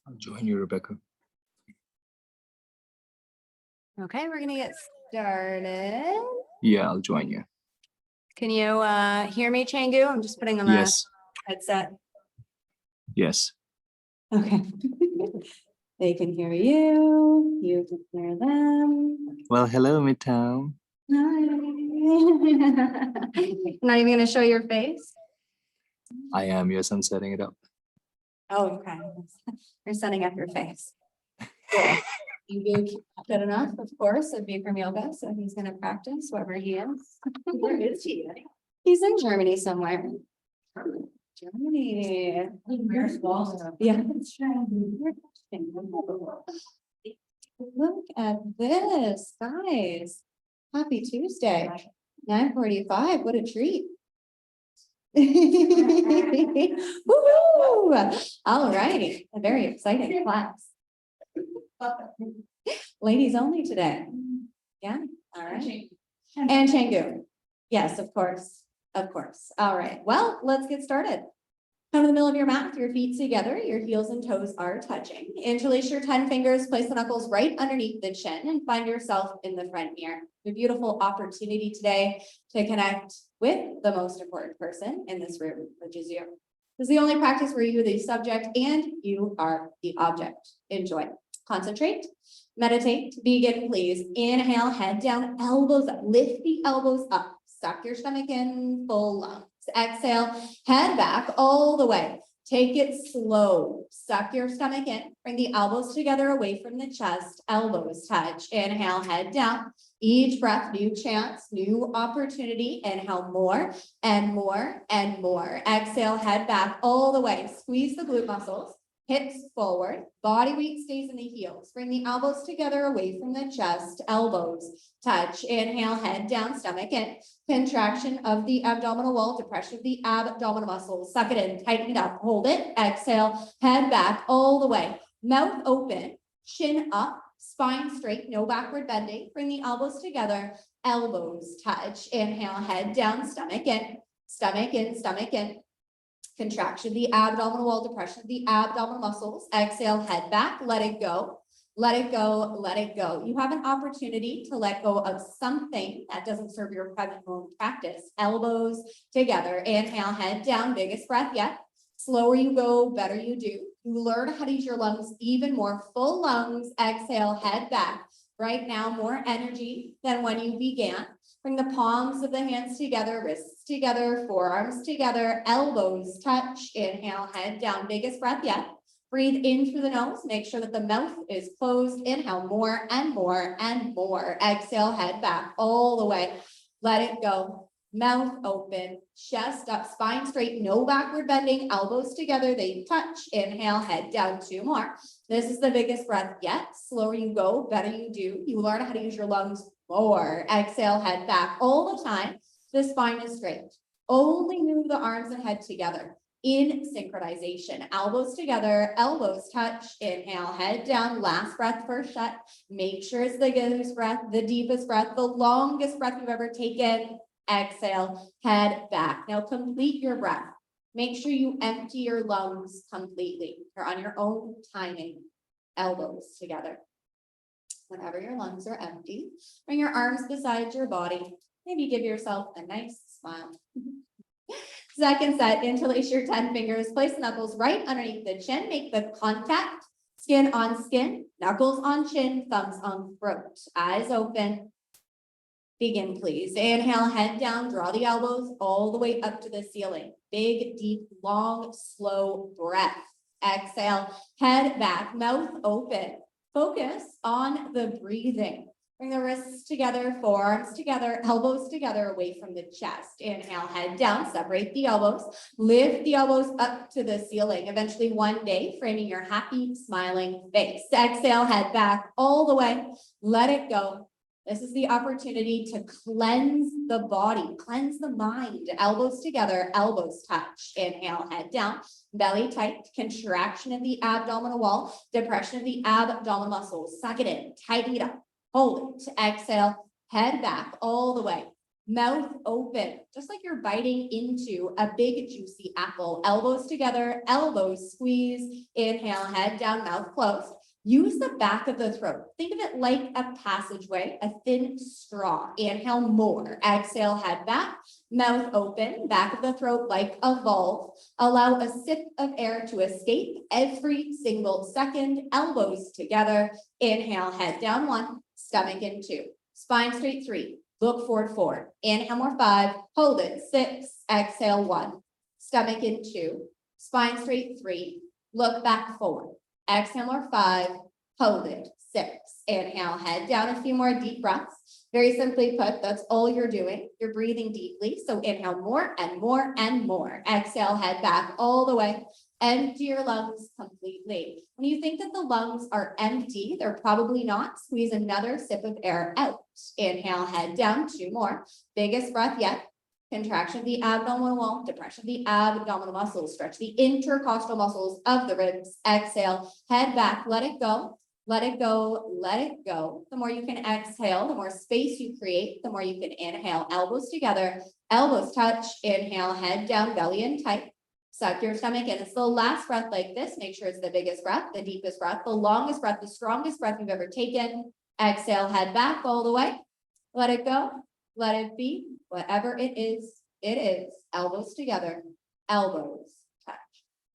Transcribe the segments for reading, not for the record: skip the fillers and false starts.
I'll join you, Rebecca. Okay, we're gonna get started. Yeah, I'll join you. Can you hear me, Changu? I'm just putting on the Yes, headset. yes. Okay. They can hear you. You can hear them. Well, hello, Midtown. Hi. Not even gonna show your face. I am. Yes, I'm setting it up. Oh, okay. You're setting up your face. Cool. You do good enough, of course, at Bikram Yoga, so he's gonna practice wherever he is. Where is he? He's in Germany somewhere. Germany. Yeah. Look at this, guys. Happy Tuesday, 9:45. What a treat. Woo-hoo! All righty, a very exciting class. Ladies only today. Yeah, all right. And Changu. Yes, of course. Of course. All right. Well, let's get started. Come to the middle of your mat with your feet together. Your heels and toes are touching. Interlace your 10 fingers, place the knuckles right underneath the chin and find yourself in the front mirror. A beautiful opportunity today to connect with the most important person in this room, which is you. This is the only practice where you are the subject and you are the object. Enjoy. Concentrate, meditate, begin, please. Inhale, head down, elbows up, lift the elbows up, suck your stomach in, full lungs. Exhale, head back all the way. Take it slow. Suck your stomach in, bring the elbows together away from the chest, elbows touch. Inhale, head down. Each breath, new chance, new opportunity. Inhale more and more and more. Exhale, head back all the way. Squeeze the glute muscles. Hips forward, body weight stays in the heels. Bring the elbows together away from the chest, elbows touch. Inhale, head down, stomach in. Contraction of the abdominal wall, depression of the abdominal muscles. Suck it in, tighten it up, hold it. Exhale, head back all the way. Mouth open, chin up, spine straight, no backward bending. Bring the elbows together, elbows touch. Inhale, head down, stomach in, stomach in, stomach in. Contraction of the abdominal wall, depression of the abdominal muscles. Exhale, head back, let it go. Let it go, let it go. You have an opportunity to let go of something that doesn't serve your present moment practice. Elbows together. Inhale, head down, biggest breath yet. Slower you go, better you do. You learn how to use your lungs even more. Full lungs. Exhale, head back. Right now, more energy than when you began. Bring the palms of the hands together, wrists together, forearms together, elbows touch. Inhale, head down, biggest breath yet. Breathe in through the nose. Make sure that the mouth is closed. Inhale more and more and more. Exhale, head back all the way. Let it go. Mouth open, chest up, spine straight, no backward bending, elbows together, they touch. Inhale, head down, two more. This is the biggest breath yet. Slower you go, better you do. You learn how to use your lungs more. Exhale, head back all the time. The spine is straight. Only move the arms and head together in synchronization. Elbows together, elbows touch. Inhale, head down, last breath, first shut. Make sure it's the biggest breath, the deepest breath, the longest breath you've ever taken. Exhale, head back. Now complete your breath. Make sure you empty your lungs completely. You're on your own timing. Elbows together. Whenever your lungs are empty, bring your arms beside your body. Maybe give yourself a nice smile. Second set, interlace your 10 fingers. Place the knuckles right underneath the chin. Make the contact. Skin on skin, knuckles on chin, thumbs on throat. Eyes open. Begin, please. Inhale, head down, draw the elbows all the way up to the ceiling. Big, deep, long, slow breath. Exhale, head back, mouth open. Focus on the breathing. Bring the wrists together, forearms together, elbows together away from the chest. Inhale, head down, separate the elbows. Lift the elbows up to the ceiling. Eventually one day, framing your happy, smiling face. Exhale, head back all the way. Let it go. This is the opportunity to cleanse the body, cleanse the mind. Elbows together, elbows touch. Inhale, head down, belly tight, contraction of the abdominal wall, depression of the abdominal muscles. Suck it in, tighten it up, hold it. Exhale, head back all the way. mouth open, just like you're biting into a big juicy apple. Elbows together, elbows squeeze. Inhale, head down, mouth closed. Use the back of the throat. Think of it like a passageway, a thin straw. Inhale more. Exhale, head back, mouth open, back of the throat like a valve. Allow a sip of air to escape every single second. Elbows together. Inhale, head down 1, stomach in 2. Spine straight 3. Look forward 4. Inhale more 5. Hold it 6. Exhale 1. Stomach in 2. Spine straight 3. Look back 4. Exhale more 5. Hold it 6. Inhale, head down, a few more deep breaths. Very simply put, that's all you're doing. You're breathing deeply. So inhale more and more and more. Exhale, head back all the way. Empty your lungs completely. When you think that the lungs are empty, they're probably not. Squeeze another sip of air out. Inhale, head down, 2 more. Biggest breath yet. Contraction of the abdominal wall, depression of the abdominal muscles, stretch the intercostal muscles of the ribs. Exhale, head back, let it go. Let it go, let it go. The more you can exhale, the more space you create, the more you can inhale. Elbows together, elbows touch. Inhale, head down, belly in tight. Suck your stomach in. It's the last breath like this. Make sure it's the biggest breath, the deepest breath, the longest breath, the strongest breath you've ever taken. Exhale, head back all the way. Let it go. Let it be. Whatever it is, it is. Elbows together, elbows touch.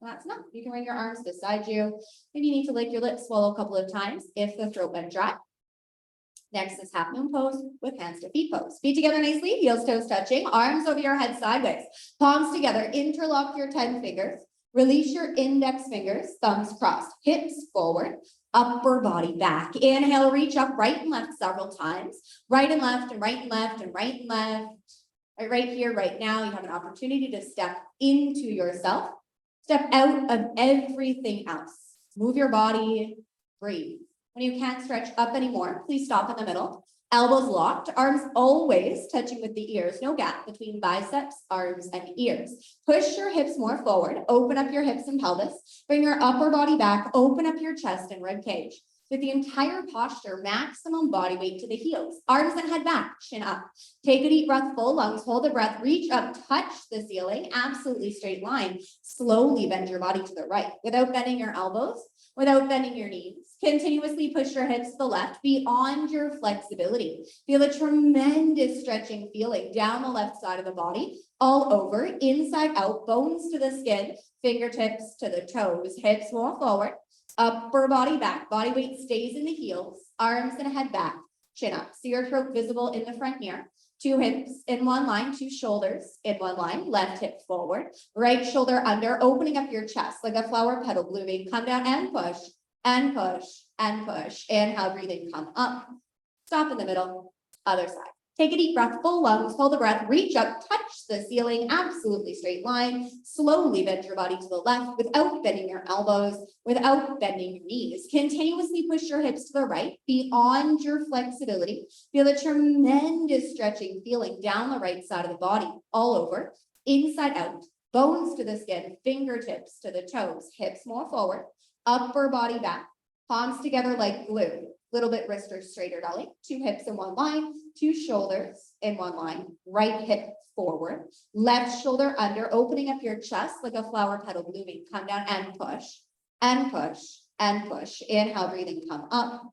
That's enough. You can bring your arms beside you. Maybe you need to lick your lips, swallow a couple of times if the throat went dry. Next is half moon pose with hands to feet pose. Feet together nicely, heels, toes touching, arms over your head sideways. Palms together, interlock your 10 fingers. Release your index fingers, thumbs crossed, hips forward, upper body back. Inhale, reach up right and left several times. Right and left and right and left and right and left. Right here, right now, you have an opportunity to step into yourself. Step out of everything else. Move your body, breathe. When you can't stretch up anymore, please stop in the middle. Elbows locked, arms always touching with the ears. No gap between biceps, arms, and ears. Push your hips more forward. Open up your hips and pelvis. Bring your upper body back. Open up your chest and rib cage. With the entire posture, maximum body weight to the heels. Arms and head back, chin up. Take a deep breath, full lungs. Hold the breath, reach up, touch the ceiling. Absolutely straight line. Slowly bend your body to the right without bending your elbows, without bending your knees. Continuously push your hips to the left beyond your flexibility. Feel a tremendous stretching feeling down the left side of the body, all over, inside out, bones to the skin, fingertips to the toes, hips more forward, upper body back, body weight stays in the heels, arms and head back, chin up. See your throat visible in the front here. 2 hips in one line, 2 shoulders in one line, left hip forward, right shoulder under, opening up your chest like a flower petal blooming. Come down and push. And push, and push. Inhale, breathing, come up. Stop in the middle, other side. Take a deep breath, full lungs, hold the breath, reach up, touch the ceiling, absolutely straight line. Slowly bend your body to the left without bending your elbows, without bending your knees. Continuously push your hips to the right, beyond your flexibility. Feel a tremendous stretching feeling down the right side of the body, all over, inside out, bones to the skin, fingertips to the toes, hips more forward. Upper body back, palms together like glue. Little bit wrist or straighter belly. 2 hips in one line, 2 shoulders in one line. Right hip forward, left shoulder under, opening up your chest like a flower petal blooming. Come down and push, and push, and push. Inhale, breathing, come up.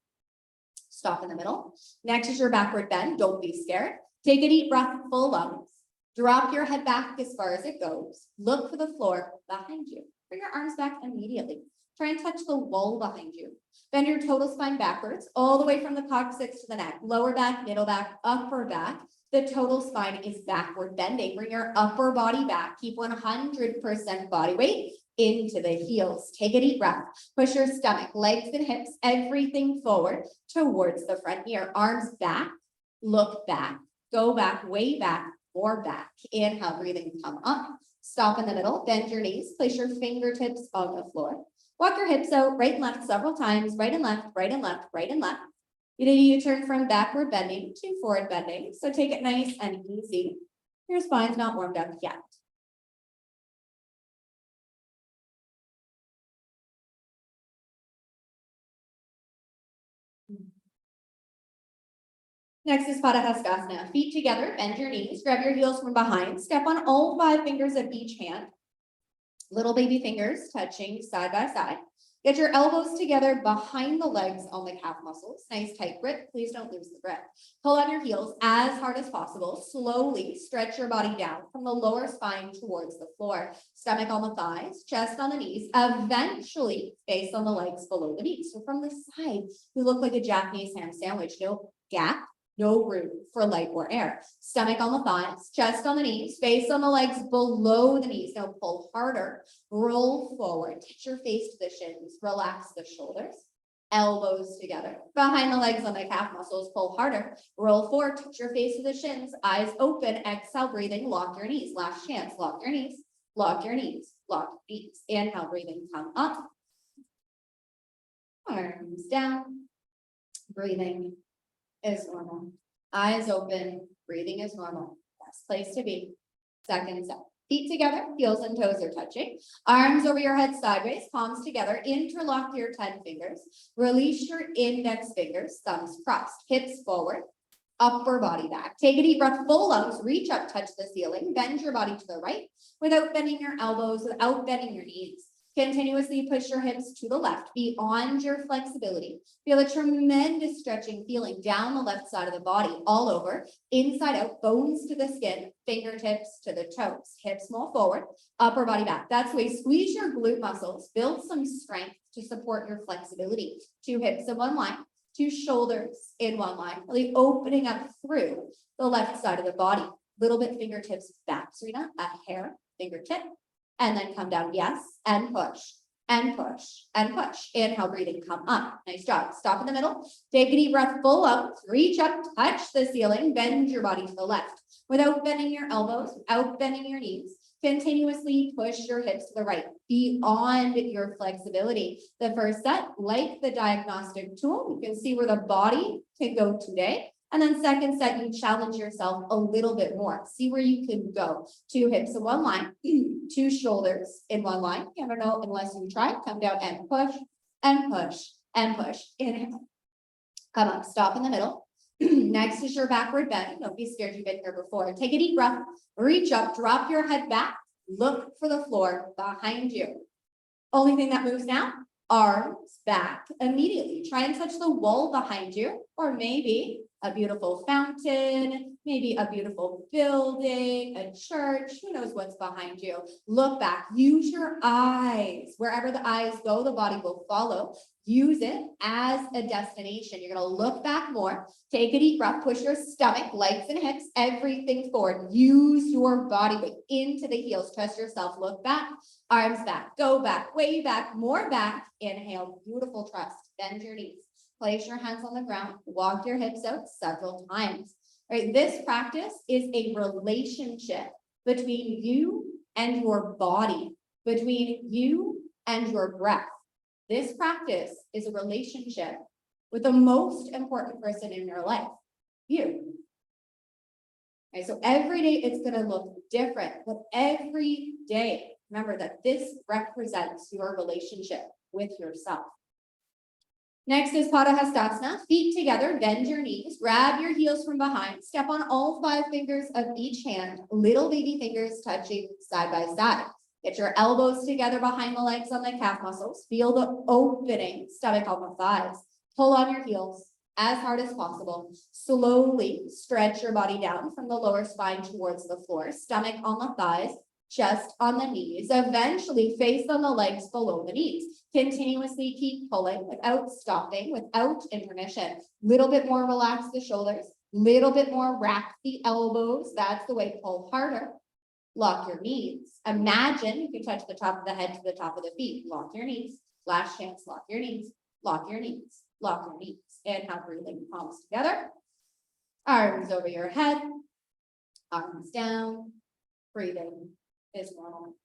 Stop in the middle. Next is your backward bend. Don't be scared. Take a deep breath, full lungs. Drop your head back as far as it goes. Look for the floor behind you. Bring your arms back immediately. Try and touch the wall behind you. Bend your total spine backwards, all the way from the coccyx to the neck. Lower back, middle back, upper back. The total spine is backward bending. Bring your upper body back. Keep 100% body weight into the heels. Take a deep breath. Push your stomach, legs and hips, everything forward towards the front here. Arms back, look back, go back, way back, or back. Inhale, breathing, come up. Stop in the middle, bend your knees, place your fingertips on the floor. Walk your hips out, right and left several times, right and left, right and left, right and left. You did a U-turn from backward bending to forward bending. So take it nice and easy. Your spine's not warmed up yet. Next is Padahastasana. Feet together, bend your knees, grab your heels from behind, step on all 5 fingers of each hand. Little baby fingers touching side by side. Get your elbows together behind the legs on the calf muscles. Nice tight grip. Please don't lose the grip. Pull on your heels as hard as possible. Slowly stretch your body down from the lower spine towards the floor. Stomach on the thighs, chest on the knees, eventually face on the legs below the knees. So from the side, you look like a Japanese ham sandwich. No gap. No room for light or air. Stomach on the thighs, chest on the knees, face on the legs below the knees. Now pull harder, roll forward, touch your face to the shins, relax the shoulders, elbows together. Behind the legs on the calf muscles, pull harder, roll forward, touch your face to the shins, eyes open, exhale, breathing, lock your knees. Last chance, lock your knees, lock your knees, lock your knees. Inhale, breathing, come up. Arms down, breathing is normal. Eyes open, breathing is normal. Best place to be. Second set. Feet together, heels and toes are touching. Arms over your head sideways, palms together. Interlock your 10 fingers. Release your index fingers, thumbs crossed, hips forward, upper body back. Take a deep breath, full lungs, reach up, touch the ceiling. Bend your body to the right without bending your elbows, without bending your knees. Continuously push your hips to the left, beyond your flexibility. Feel a tremendous stretching feeling down the left side of the body, all over, inside out, bones to the skin, fingertips to the toes, hips more forward, upper body back. That's the way, squeeze your glute muscles, build some strength to support your flexibility. 2 hips in one line, 2 shoulders in one line, really opening up through the left side of the body. Little bit fingertips back, Serena, a hair, fingertip. And then come down, yes, and push, and push, and push. Inhale, breathing, come up. Nice job. Stop in the middle. Take a deep breath, full up, reach up, touch the ceiling, bend your body to the left. Without bending your elbows, without bending your knees, continuously push your hips to the right, beyond your flexibility. The first set, like the diagnostic tool, you can see where the body can go today. And then second set, you challenge yourself a little bit more. See where you can go. 2 hips in one line, 2 shoulders in one line. You never know unless you try. Come down and push, and push, and push. Inhale. Come up, stop in the middle. Next is your backward bend. Don't be scared, you've been here before. Take a deep breath, reach up, drop your head back, look for the floor behind you. Only thing that moves now, arms back immediately. Try and touch the wall behind you, or maybe a beautiful fountain, maybe a beautiful building, a church, who knows what's behind you. Look back, use your eyes. Wherever the eyes go, the body will follow. Use it as a destination. You're gonna look back more, take a deep breath, push your stomach, legs and hips, everything forward. Use your body weight into the heels, trust yourself, look back, arms back, go back, way back, more back. Inhale, beautiful trust, bend your knees. Place your hands on the ground, walk your hips out several times. All right, this practice is a relationship between you and your body, between you and your breath. This practice is a relationship with the most important person in your life, you. Okay, so every day it's going to look different, but every day, remember that this represents your relationship with yourself. Next is Padahastasana. Feet together, bend your knees, grab your heels from behind, step on all 5 fingers of each hand, little baby fingers touching side by side. Get your elbows together behind the legs on the calf muscles. Feel the opening, stomach on the thighs. Pull on your heels as hard as possible. Slowly stretch your body down from the lower spine towards the floor, stomach on the thighs, chest on the knees, eventually face on the legs below the knees. Continuously keep pulling without stopping, without intermission. Little bit more relax the shoulders, little bit more rack the elbows. That's the way, pull harder. Lock your knees. Imagine you can touch the top of the head to the top of the feet. Lock your knees. Last chance, lock your knees. Lock your knees. Lock your knees. Inhale, breathing, palms together. Arms over your head. Arms down. Breathing is normal.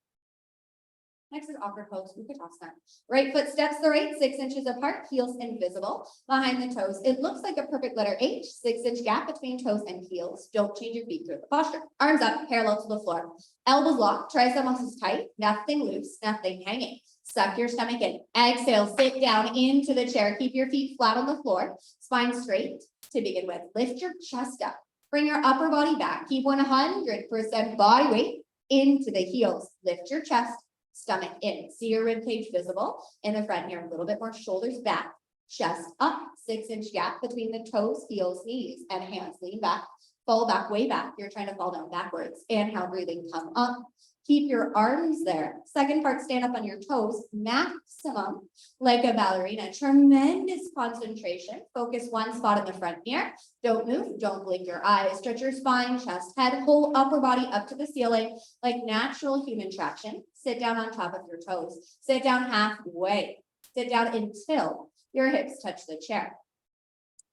Next is awkward pose, Utkatasana. Right foot steps the right, 6 inches apart, heels invisible. Behind the toes, it looks like a perfect letter H, 6-inch gap between toes and heels. Don't change your feet through the posture. Arms up, parallel to the floor. Elbows locked, tricep muscles tight, nothing loose, nothing hanging. Suck your stomach in. Exhale, sit down into the chair. Keep your feet flat on the floor, spine straight. To begin with, lift your chest up. Bring your upper body back. Keep 100% body weight into the heels. Lift your chest, stomach in. See your rib cage visible in the front here. A little bit more shoulders back, chest up, 6-inch gap between the toes, heels, knees, and hands. Lean back, fall back, way back. You're trying to fall down backwards. Inhale, breathing, come up. Keep your arms there. Second part, stand up on your toes, maximum, like a ballerina. Tremendous concentration. Focus one spot in the front here. Don't move, don't blink your eyes. Stretch your spine, chest, head, whole upper body up to the ceiling, like natural human traction. Sit down on top of your toes. Sit down halfway. Sit down until your hips touch the chair.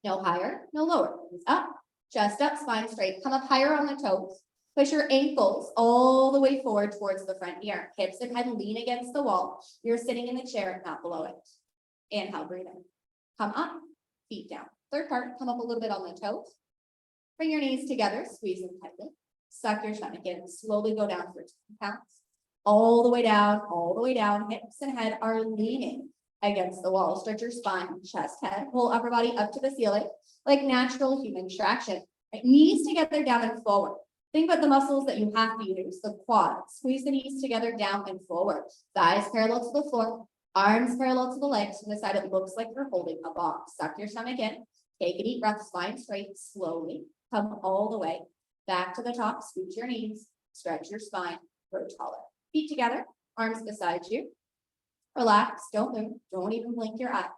No higher, no lower. Knees up, chest up, spine straight. Come up higher on the toes. Push your ankles all the way forward towards the front here. Hips and head lean against the wall. You're sitting in the chair, not below it. Inhale, breathe in. Come up, feet down. Third part, come up a little bit on the toes. Bring your knees together, squeeze them tightly. Suck your stomach in. Slowly go down for 10 counts. All the way down, all the way down. Hips and head are leaning against the wall. Stretch your spine, chest, head, whole upper body up to the ceiling, like natural human traction. Right? Knees together, down and forward. Think about the muscles that you have to use, the quads. Squeeze the knees together, down and forward. Thighs parallel to the floor, arms parallel to the legs. From the side, it looks like you're holding a box. Suck your stomach in. Take a deep breath, spine straight, slowly. Come all the way back to the top. Scoot your knees, stretch your spine, grow taller. Feet together, arms beside you. Relax, don't move, don't even blink your eyes.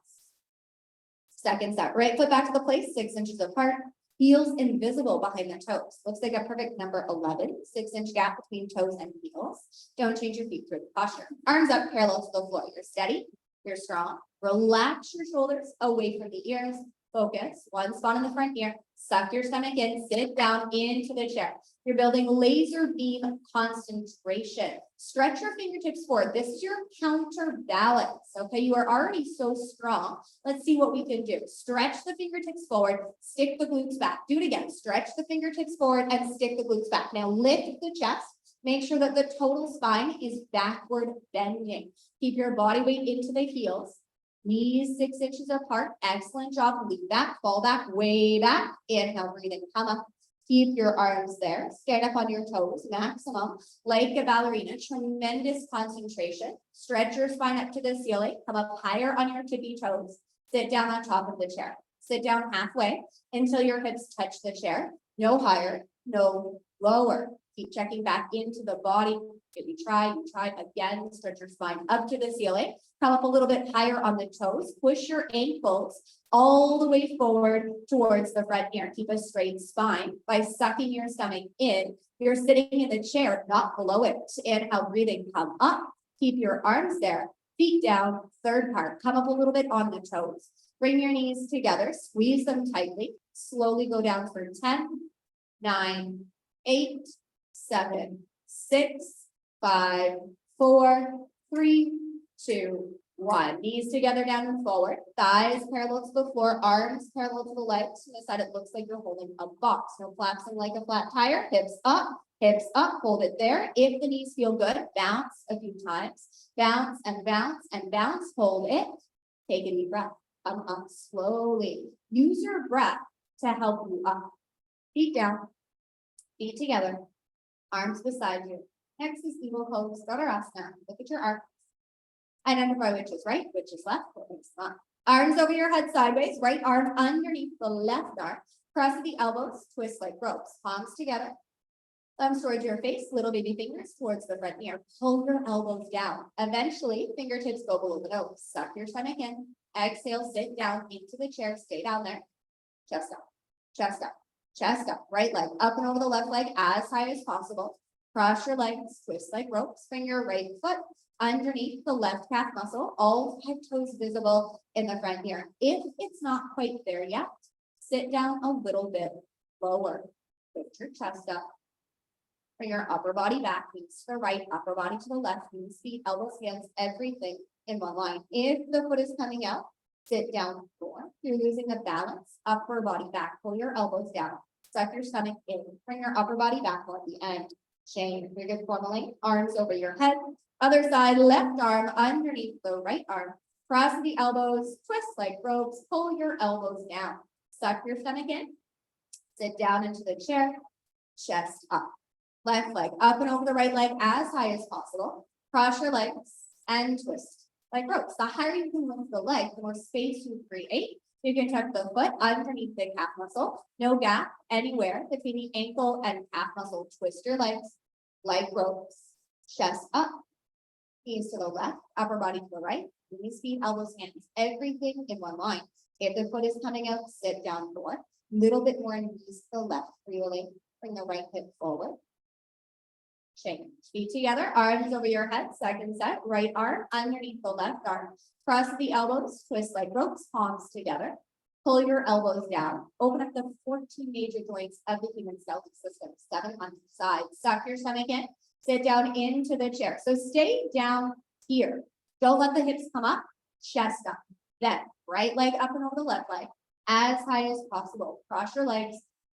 Second set, right foot back to the place, 6 inches apart. Heels invisible behind the toes. Looks like a perfect number 11, 6-inch gap between toes and heels. Don't change your feet through the posture. Arms up parallel to the floor. You're steady, you're strong. Relax your shoulders away from the ears. Focus, one spot in the front here. Suck your stomach in, sit down into the chair. You're building laser beam concentration. Stretch your fingertips forward. This is your counterbalance, okay? You are already so strong. Let's see what we can do. Stretch the fingertips forward, stick the glutes back. Do it again. Stretch the fingertips forward and stick the glutes back. Now lift the chest. Make sure that the total spine is backward bending. Keep your body weight into the heels. Knees 6 inches apart. Excellent job. Lean back, fall back, way back. Inhale, breathe in, come up. Keep your arms there. Stand up on your toes, maximum, like a ballerina. Tremendous concentration. Stretch your spine up to the ceiling. Come up higher on your tippy toes. Sit down on top of the chair. Sit down halfway until your hips touch the chair. No higher, no lower. Keep checking back into the body. If you try again, stretch your spine up to the ceiling. Come up a little bit higher on the toes. Push your ankles all the way forward towards the front here. Keep a straight spine by sucking your stomach in. You're sitting in the chair, not below it. Inhale, breathing, come up. Keep your arms there. Feet down. Third part. Come up a little bit on the toes. Bring your knees together. Squeeze them tightly. Slowly go down for 10, 9, 8, 7, 6, 5, 4, 3, 2, 1. Knees together, down and forward. Thighs parallel to the floor. Arms parallel to the legs. From the side, it looks like you're holding a box. No collapsing like a flat tire. Hips up. Hips up. Hold it there. If the knees feel good, bounce a few times. Bounce and bounce and bounce. Hold it. Take a deep breath. Come up slowly. Use your breath to help you up. Feet down. Feet together. Arms beside you. Next is evil pose, Dhanurasana. Look at your arms. Identify which is right, which is left, which is not. Arms over your head sideways, right arm underneath the left arm. Cross the elbows, twist like ropes. Palms together. Thumbs towards your face, little baby fingers towards the front ear. Pull your elbows down. Eventually, fingertips go below the nose. Suck your stomach in. Exhale, sit down into the chair. Stay down there. Chest up, chest up, chest up. Right leg up and over the left leg as high as possible. Cross your legs, twist like ropes. Bring your right foot underneath the left calf muscle. All 5 toes visible in the front here. If it's not quite there yet, sit down a little bit lower. Lift your chest up. Bring your upper body back, knees to the right, upper body to the left, knees, feet, elbows, hands, everything in one line. If the foot is coming out, sit down more. You're losing the balance, upper body back, pull your elbows down, suck your stomach in, bring your upper body back at the end. Chain, you're good formally, arms over your head. Other side, left arm underneath the right arm. Cross the elbows, twist like ropes, pull your elbows down. Suck your stomach in. Sit down into the chair, chest up. Left leg up and over the right leg as high as possible. Cross your legs and twist like ropes. The higher you can lift the leg, the more space you create. You can tuck the foot underneath the calf muscle. No gap anywhere between the ankle and calf muscle. Twist your legs like ropes. Chest up. Knees to the left, upper body to the right. Knees, feet, elbows, hands. Everything in one line. If the foot is coming out, sit down more. Little bit more knees to the left. Really bring the right hip forward. Change. Feet together, arms over your head. Second set, right arm underneath the left arm. Cross the elbows, twist like ropes, palms together. Pull your elbows down. Open up the 14 major joints of the human skeletal system. 7 on each side. Suck your stomach in. Sit down into the chair. So stay down here. Don't let the hips come up. Chest up. Then right leg up and over the left leg as high as possible. Cross your legs,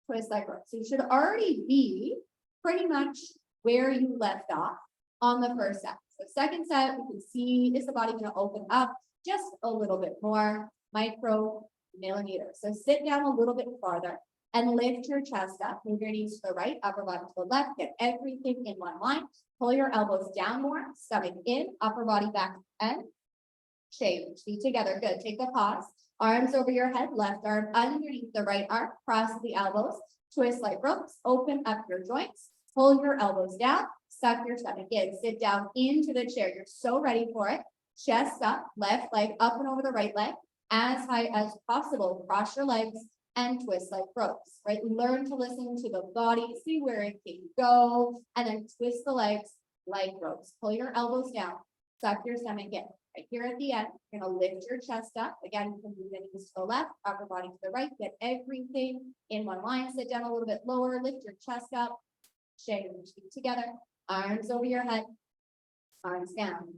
twist like ropes. So you should already be pretty much where you left off on the first set. So second set, we can see, is the body going to open up just a little bit more, micro millimeters. So sit down a little bit farther and lift your chest up. Move your knees to the right, upper body to the left. Get everything in one line. Pull your elbows down more, stomach in, upper body back and change. Feet together. Good. Take a pause. Arms over your head, left arm underneath the right arm. Cross the elbows. Twist like ropes. Open up your joints. Pull your elbows down, suck your stomach in, sit down into the chair. You're so ready for it. Chest up, left leg up and over the right leg, as high as possible. Cross your legs and twist like ropes, right? Learn to listen to the body, see where it can go, and then twist the legs like ropes. Pull your elbows down, suck your stomach in. Right here at the end, you're gonna lift your chest up. Again, you can move the knees to the left, upper body to the right, get everything in one line. Sit down a little bit lower, lift your chest up. Change. Feet together, arms over your head, arms down,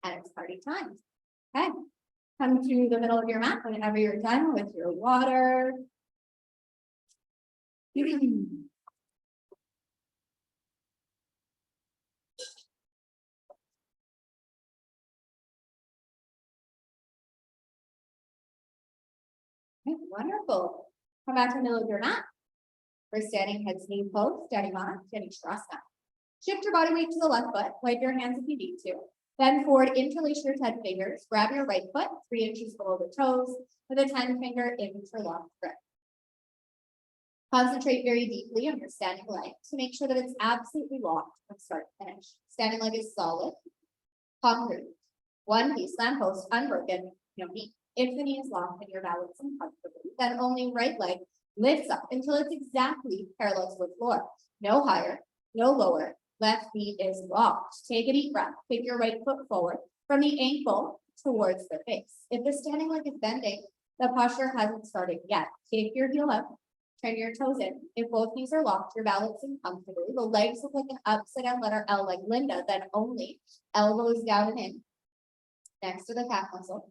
and it's party time. Okay, come to the middle of your mat whenever you're done with your water. Okay, wonderful. Come back to the middle of your mat. For standing head knee pose, standing on, standing trasana. Shift your body weight to the left foot. Wipe your hands if you need to. Bend forward, interlace your 10 fingers. Grab your right foot 3 inches below the toes with a 10-finger interlock grip. Concentrate very deeply on your standing leg to make sure that it's absolutely locked from start to finish. Standing leg is solid, concrete, one piece, lamppost, unbroken, no knee. If the knee is locked and you're balancing comfortably, then only right leg lifts up until it's exactly parallel to the floor. No higher, no lower. Left knee is locked. Take a deep breath. Kick your right foot forward from the ankle towards the face. If the standing leg is bending, the posture hasn't started yet. Kick your heel up, turn your toes in. If both knees are locked, you're balancing comfortably. The legs look like an upside down letter L like Linda, then only elbows down and in. Next to the calf muscle.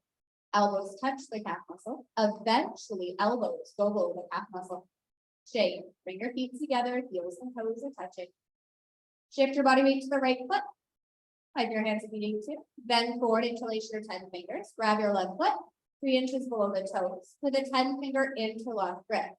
Elbows touch the calf muscle. Eventually, elbows go below the calf muscle. Shake. Bring your feet together. Heels and toes are touching. Shift your body weight to the right foot. Wipe your hands if you need to. Bend forward, interlace your 10 fingers. Grab your left foot 3 inches below the toes with a 10-finger interlock grip.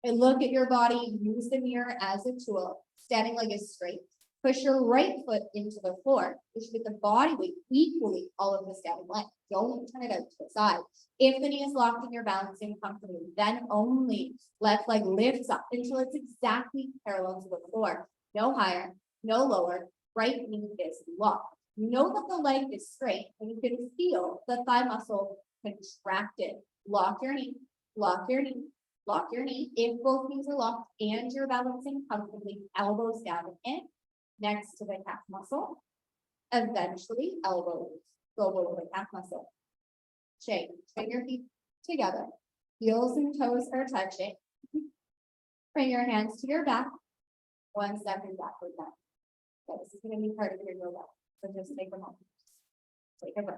And look at your body. Use the mirror as a tool. Standing leg is straight. Push your right foot into the floor. You should get the body weight equally all of the standing leg. Don't turn it out to the side. If the knee is locked and you're balancing comfortably, then only left leg lifts up until it's exactly parallel to the floor. No higher, no lower. Right knee is locked. Know that the leg is straight and you can feel the thigh muscle contracted. Lock your knee, lock your knee, lock your knee. If both knees are locked and you're balancing comfortably, elbows down and in. Next to the calf muscle. Eventually, elbows go below the calf muscle. Shake. Bring your feet together. Heels and toes are touching. Bring your hands to your back. 1 step in backward bend. Okay, this is going to be part of your yoga. So just take a moment. Take a breath.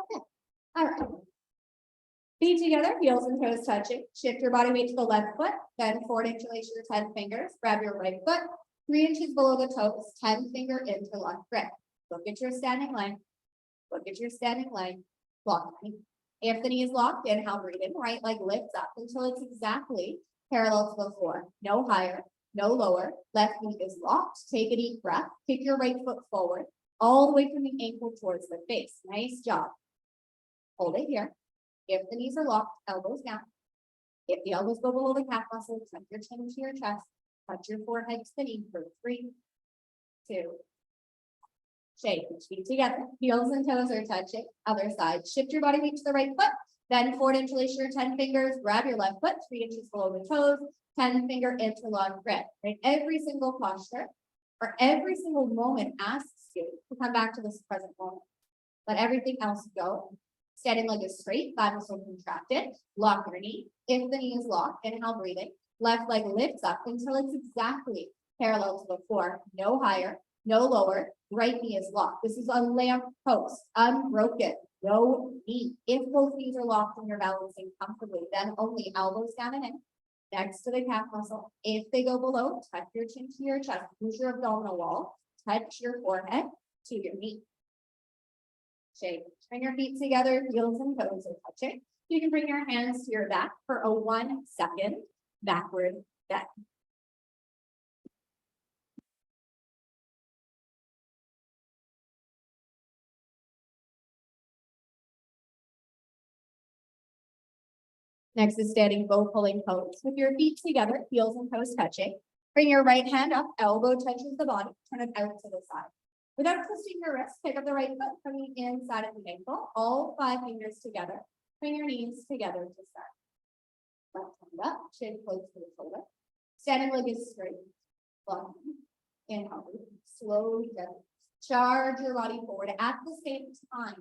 Okay. All right. Feet together, heels and toes touching. Shift your body weight to the left foot, then forward interlace your 10 fingers. Grab your right foot, 3 inches below the toes, 10 finger interlock grip. Look at your standing line. Look at your standing line. Lock. If the knee is locked, inhale, breathe in, right leg lifts up until it's exactly parallel to the floor. No higher, no lower. Left knee is locked. Take a deep breath. Kick your right foot forward, all the way from the ankle towards the face. Nice job. Hold it here. If the knees are locked, elbows down. If the elbows go below the calf muscle, tuck your chin to your chest. Touch your forehead to the knee for 3, 2. Shake, feet together, heels and toes are touching. Other side, shift your body weight to the right foot, then forward interlace your 10 fingers, grab your left foot, 3 inches below the toes, 10 finger interlock grip. Right? Every single posture or every single moment asks you to come back to this present moment. Let everything else go. Standing leg is straight, thigh muscle contracted, lock your knee. If the knee is locked, inhale, breathing. Left leg lifts up until it's exactly parallel to the floor, no higher, no lower. Right knee is locked. This is a lamp post, unbroken, no knee. If both knees are locked and you're balancing comfortably, then only elbows down and in, next to the calf muscle. If they go below, tuck your chin to your chest, use your abdominal wall, touch your forehead to your knee. Shake. Bring your feet together, heels and toes are touching. You can bring your hands to your back for a 1 second backward bend. Next is standing bow pulling pose. With your feet together, heels and toes touching. Bring your right hand up, elbow touches the body, turn it out to the side. Without twisting your wrist, pick up the right foot from the inside of the ankle, all 5 fingers together. Bring your knees together to start. Left hand up, chin close to the shoulder. Standing leg is straight. Long. Inhale, slowly down. Charge your body forward. At the same time,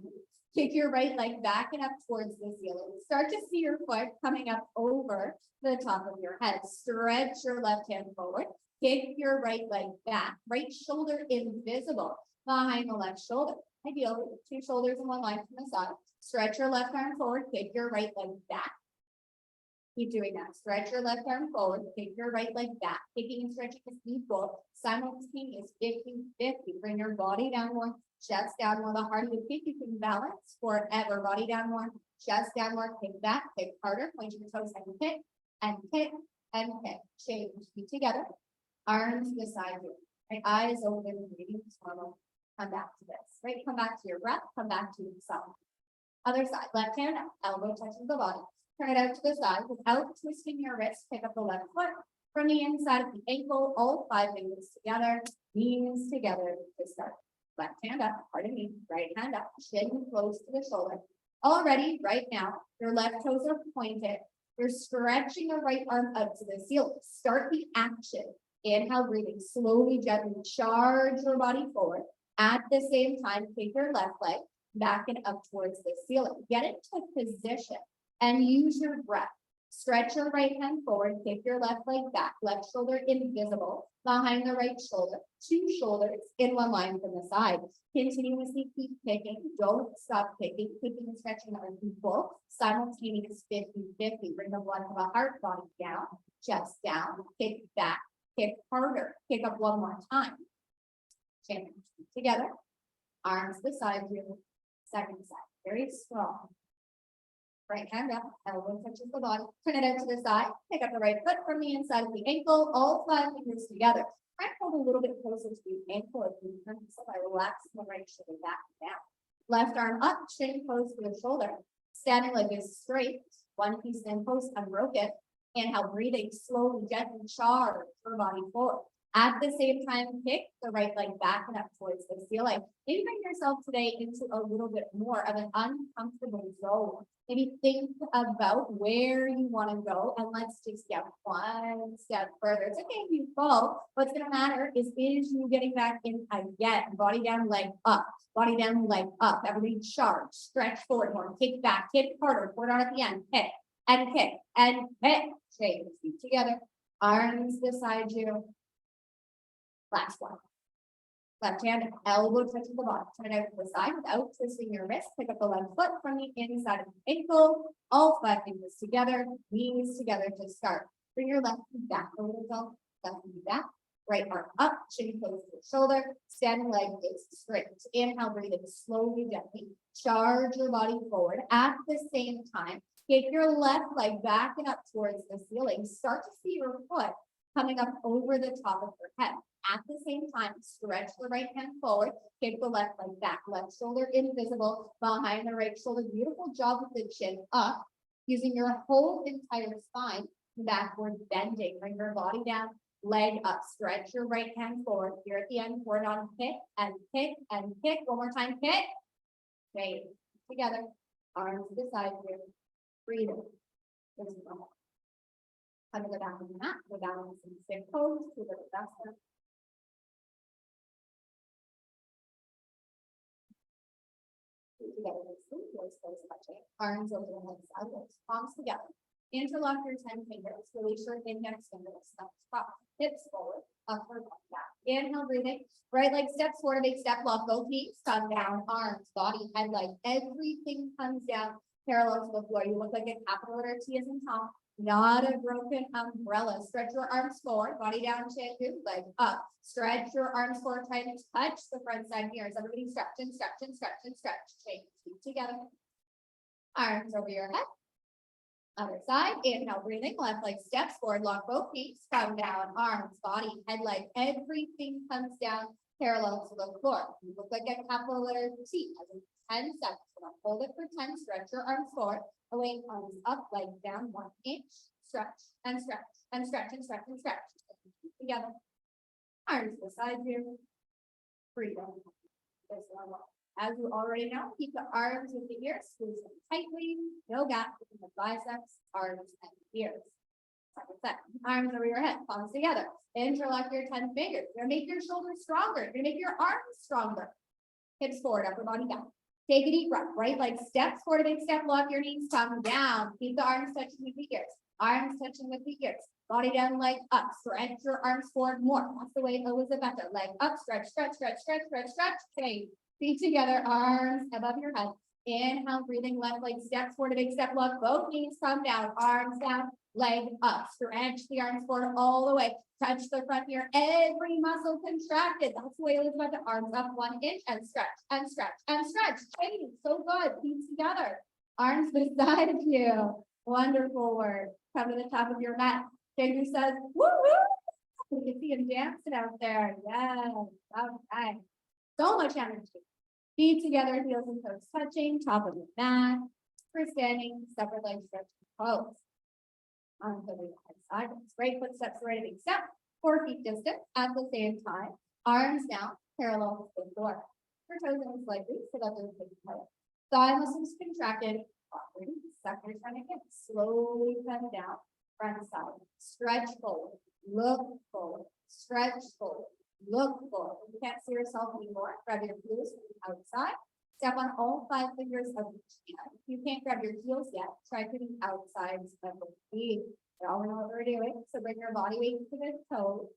kick your right leg back and up towards the ceiling. Start to see your foot coming up over the top of your head. Stretch your left hand forward. Kick your right leg back. Right shoulder invisible behind the left shoulder. Ideally, 2 shoulders in one line from the side. Stretch your left arm forward. Kick your right leg back. Keep doing that. Stretch your left arm forward, kick your right leg back. Kicking and stretching is equal. Simultaneous 50-50. Bring your body down more, chest down more. The harder you kick, you can balance forever. Body down more, chest down more. Kick back, kick harder. Point your toes and kick and kick and kick. Change. Feet together. Arms beside you. Right, eyes open, breathing normal. Come back to this. Right, come back to your breath. Come back to yourself. Other side. Left hand up. Elbow touches the body. Turn it out to the side without twisting your wrist. Pick up the left foot from the inside of the ankle, all 5 fingers together, knees together to start. Left hand up, pardon me, right hand up, chin close to the shoulder. Already, right now, your left toes are pointed. You're stretching your right arm up to the ceiling. Start the action. Inhale, breathing slowly, gently, charge your body forward. At the same time, take your left leg back and up towards the ceiling. Get into position. And use your breath. Stretch your right hand forward, kick your left leg back, left shoulder invisible, behind the right shoulder, 2 shoulders in one line from the side. Continuously keep kicking, don't stop kicking, keeping and stretching are equal. Simultaneous 50-50. Bring the blood to the heart, body down, chest down, kick back, kick harder, kick up 1 more time. Change together, arms beside you, second side, very strong. Right hand up, elbow touches the body. Turn it out to the side. Pick up the right foot from the inside of the ankle. All 5 fingers together. Try to hold a little bit closer to the ankle as you turn by relaxing the right shoulder back and down. Left arm up, chin close to the shoulder. Standing leg is straight. One piece in post unbroken. Inhale, breathing slowly, gently charge your body forward. At the same time, kick the right leg back and up towards the ceiling. Maybe bring yourself today into a little bit more of an uncomfortable zone. Maybe think about where you want to go and let's just get 1 step further. It's okay if you fall. What's going to matter is you getting back in again. Body down, leg up. Body down, leg up. Everybody charge. Stretch forward more. Kick back. Kick harder. Forward on at the end. Hit and kick and hit. Shake. Feet together. Arms beside you. Last one. Left hand, elbow touches the bottom. Turn it out to the side without twisting your wrist. Pick up the left foot from the inside of the ankle. All 5 fingers together, knees together to start. Bring your left knee back a little, left knee back. Right arm up, chin close to the shoulder. Standing leg is straight. Inhale, breathe in slowly, gently. Charge your body forward. At the same time, take your left leg back and up towards the ceiling. Start to see your foot coming up over the top of your head. At the same time, stretch the right hand forward, take the left leg back, left shoulder invisible behind the right shoulder. Beautiful job with the chin up, using your whole entire spine, backward bending. Bring your body down, leg up, stretch your right hand forward. Here at the end, forward on kick and kick and kick. One more time, kick. Great. Together, arms to the side here. Breathe in. This is normal. Come to the back of the mat, go down in some stiff pose to the best. Together, touching. Arms over the head sideways, palms together. Interlock your 10 fingers, release your index fingers, top, hips forward, upward, back. Inhale, breathing. Right leg steps forward, big step, lock both knees, come down, arms, body, head, leg, everything comes down parallel to the floor. You look like a capital letter T as in Tom, not a broken umbrella. Stretch your arms forward, body down, chin, leg up. Stretch your arms forward, try to touch the front side mirrors. Everybody stretch and stretch and stretch and stretch. Shake, feet together. Arms over your head. Other side, inhale, breathing, left leg steps forward, lock both knees, come down, arms, body, head, leg, everything comes down parallel to the floor. You look like a capital letter T, as in 10 seconds. Hold it for 10, stretch your arms forward, away, arms up, leg down, 1 inch, stretch, and stretch, and stretch, and stretch, and stretch. Together. Arms to the side here. Breathe in. This one. As you already know, keep the arms with the ears, squeeze them tightly, no gap between the biceps, arms, and ears. Second set, arms over your head, palms together. Interlock your 10 fingers. You're gonna make your shoulders stronger. You're gonna make your arms stronger. Hips forward, upper body down. Take a deep breath. Right leg steps forward, a big step, lock your knees, come down. Keep the arms touching with the ears. Arms touching with the ears. Body down, leg up. Stretch your arms forward more. That's the way Elizabeth. Leg up, stretch, stretch, stretch, stretch, stretch, stretch. Okay. Feet together, arms above your head. Inhale, breathing, left leg steps forward, a big step, look, both knees come down, arms down, leg up, stretch the arms forward all the way, touch the front here, every muscle contracted. That's the way Elizabeth, arms up 1 inch and stretch, and stretch, and stretch. Change, so good, feet together, arms beside of you. Wonderful work. Come to the top of your mat. Figure says, woo woo. You can see him dancing out there. Yes, okay. So much energy. Feet together, heels and toes touching, top of the mat. For standing, separate leg stretch pose. Arms over your head sideways. Right foot steps right, a big step, 4 feet distance at the same time. Arms down, parallel to the floor. Your toes in slightly, so that there's a big toe. Thigh muscles contracted. Awkward. Suck your stomach in. Slowly come down. Front side. Stretch forward. Look forward. Stretch forward. Look forward. If you can't see yourself anymore, grab your heels from the outside. Step on all 5 fingers of each hand. If you can't grab your heels yet, try to the outsides of the feet. You all know what we're doing. So bring your body weight to the toes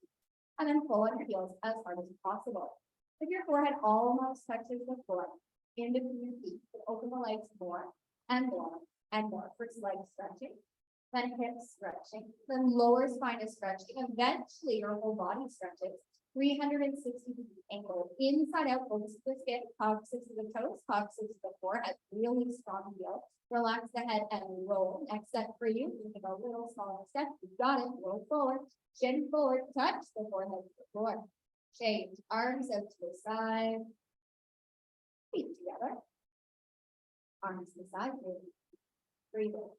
and then pull on your heels as hard as possible. If your forehead almost touches the floor, in between your feet, open the legs more and more and more. First leg stretching, then hips stretching, then lower spine is stretching. Eventually your whole body stretches. 360 degree angle, inside out, focus the skin, coccyx to the toes, coccyx to the forehead, really strong heel. Relax the head and roll. Next step for you, think a little smaller step. You got it. Roll forward, chin forward, touch the forehead to the floor. Change, arms out to the side, feet together, arms to the side, breathe in.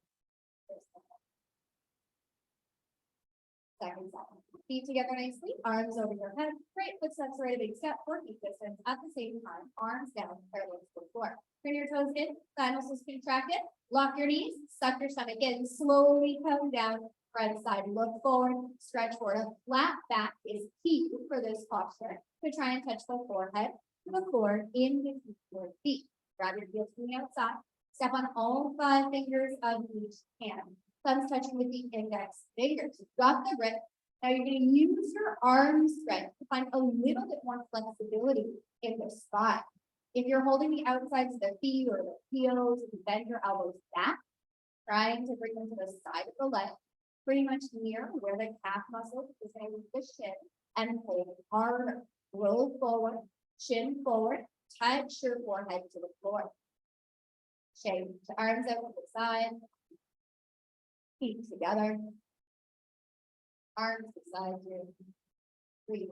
Second set. Feet together nicely, arms over your head, right foot steps right, a big step, 4 feet distance at the same time, arms down, parallel to the floor. Turn your toes in, thigh muscles contracted, lock your knees, suck your stomach in, slowly come down, front side, look forward, stretch forward. A flat back is key for this posture to try and touch the forehead to the floor in between your feet. Grab your heels from the outside, step on all 5 fingers of each hand. Thumbs touching with the index fingers. You've got the grip. Now you're going to use your arm strength to find a little bit more flexibility in the spine. If you're holding the outsides of the feet or the heels, you can bend your elbows back, trying to bring them to the side of the leg, pretty much near where the calf muscle is going to move the shin, and hold hard, roll forward, chin forward, touch your forehead to the floor. Shake the arms out to the side, feet together, arms beside you, breathe.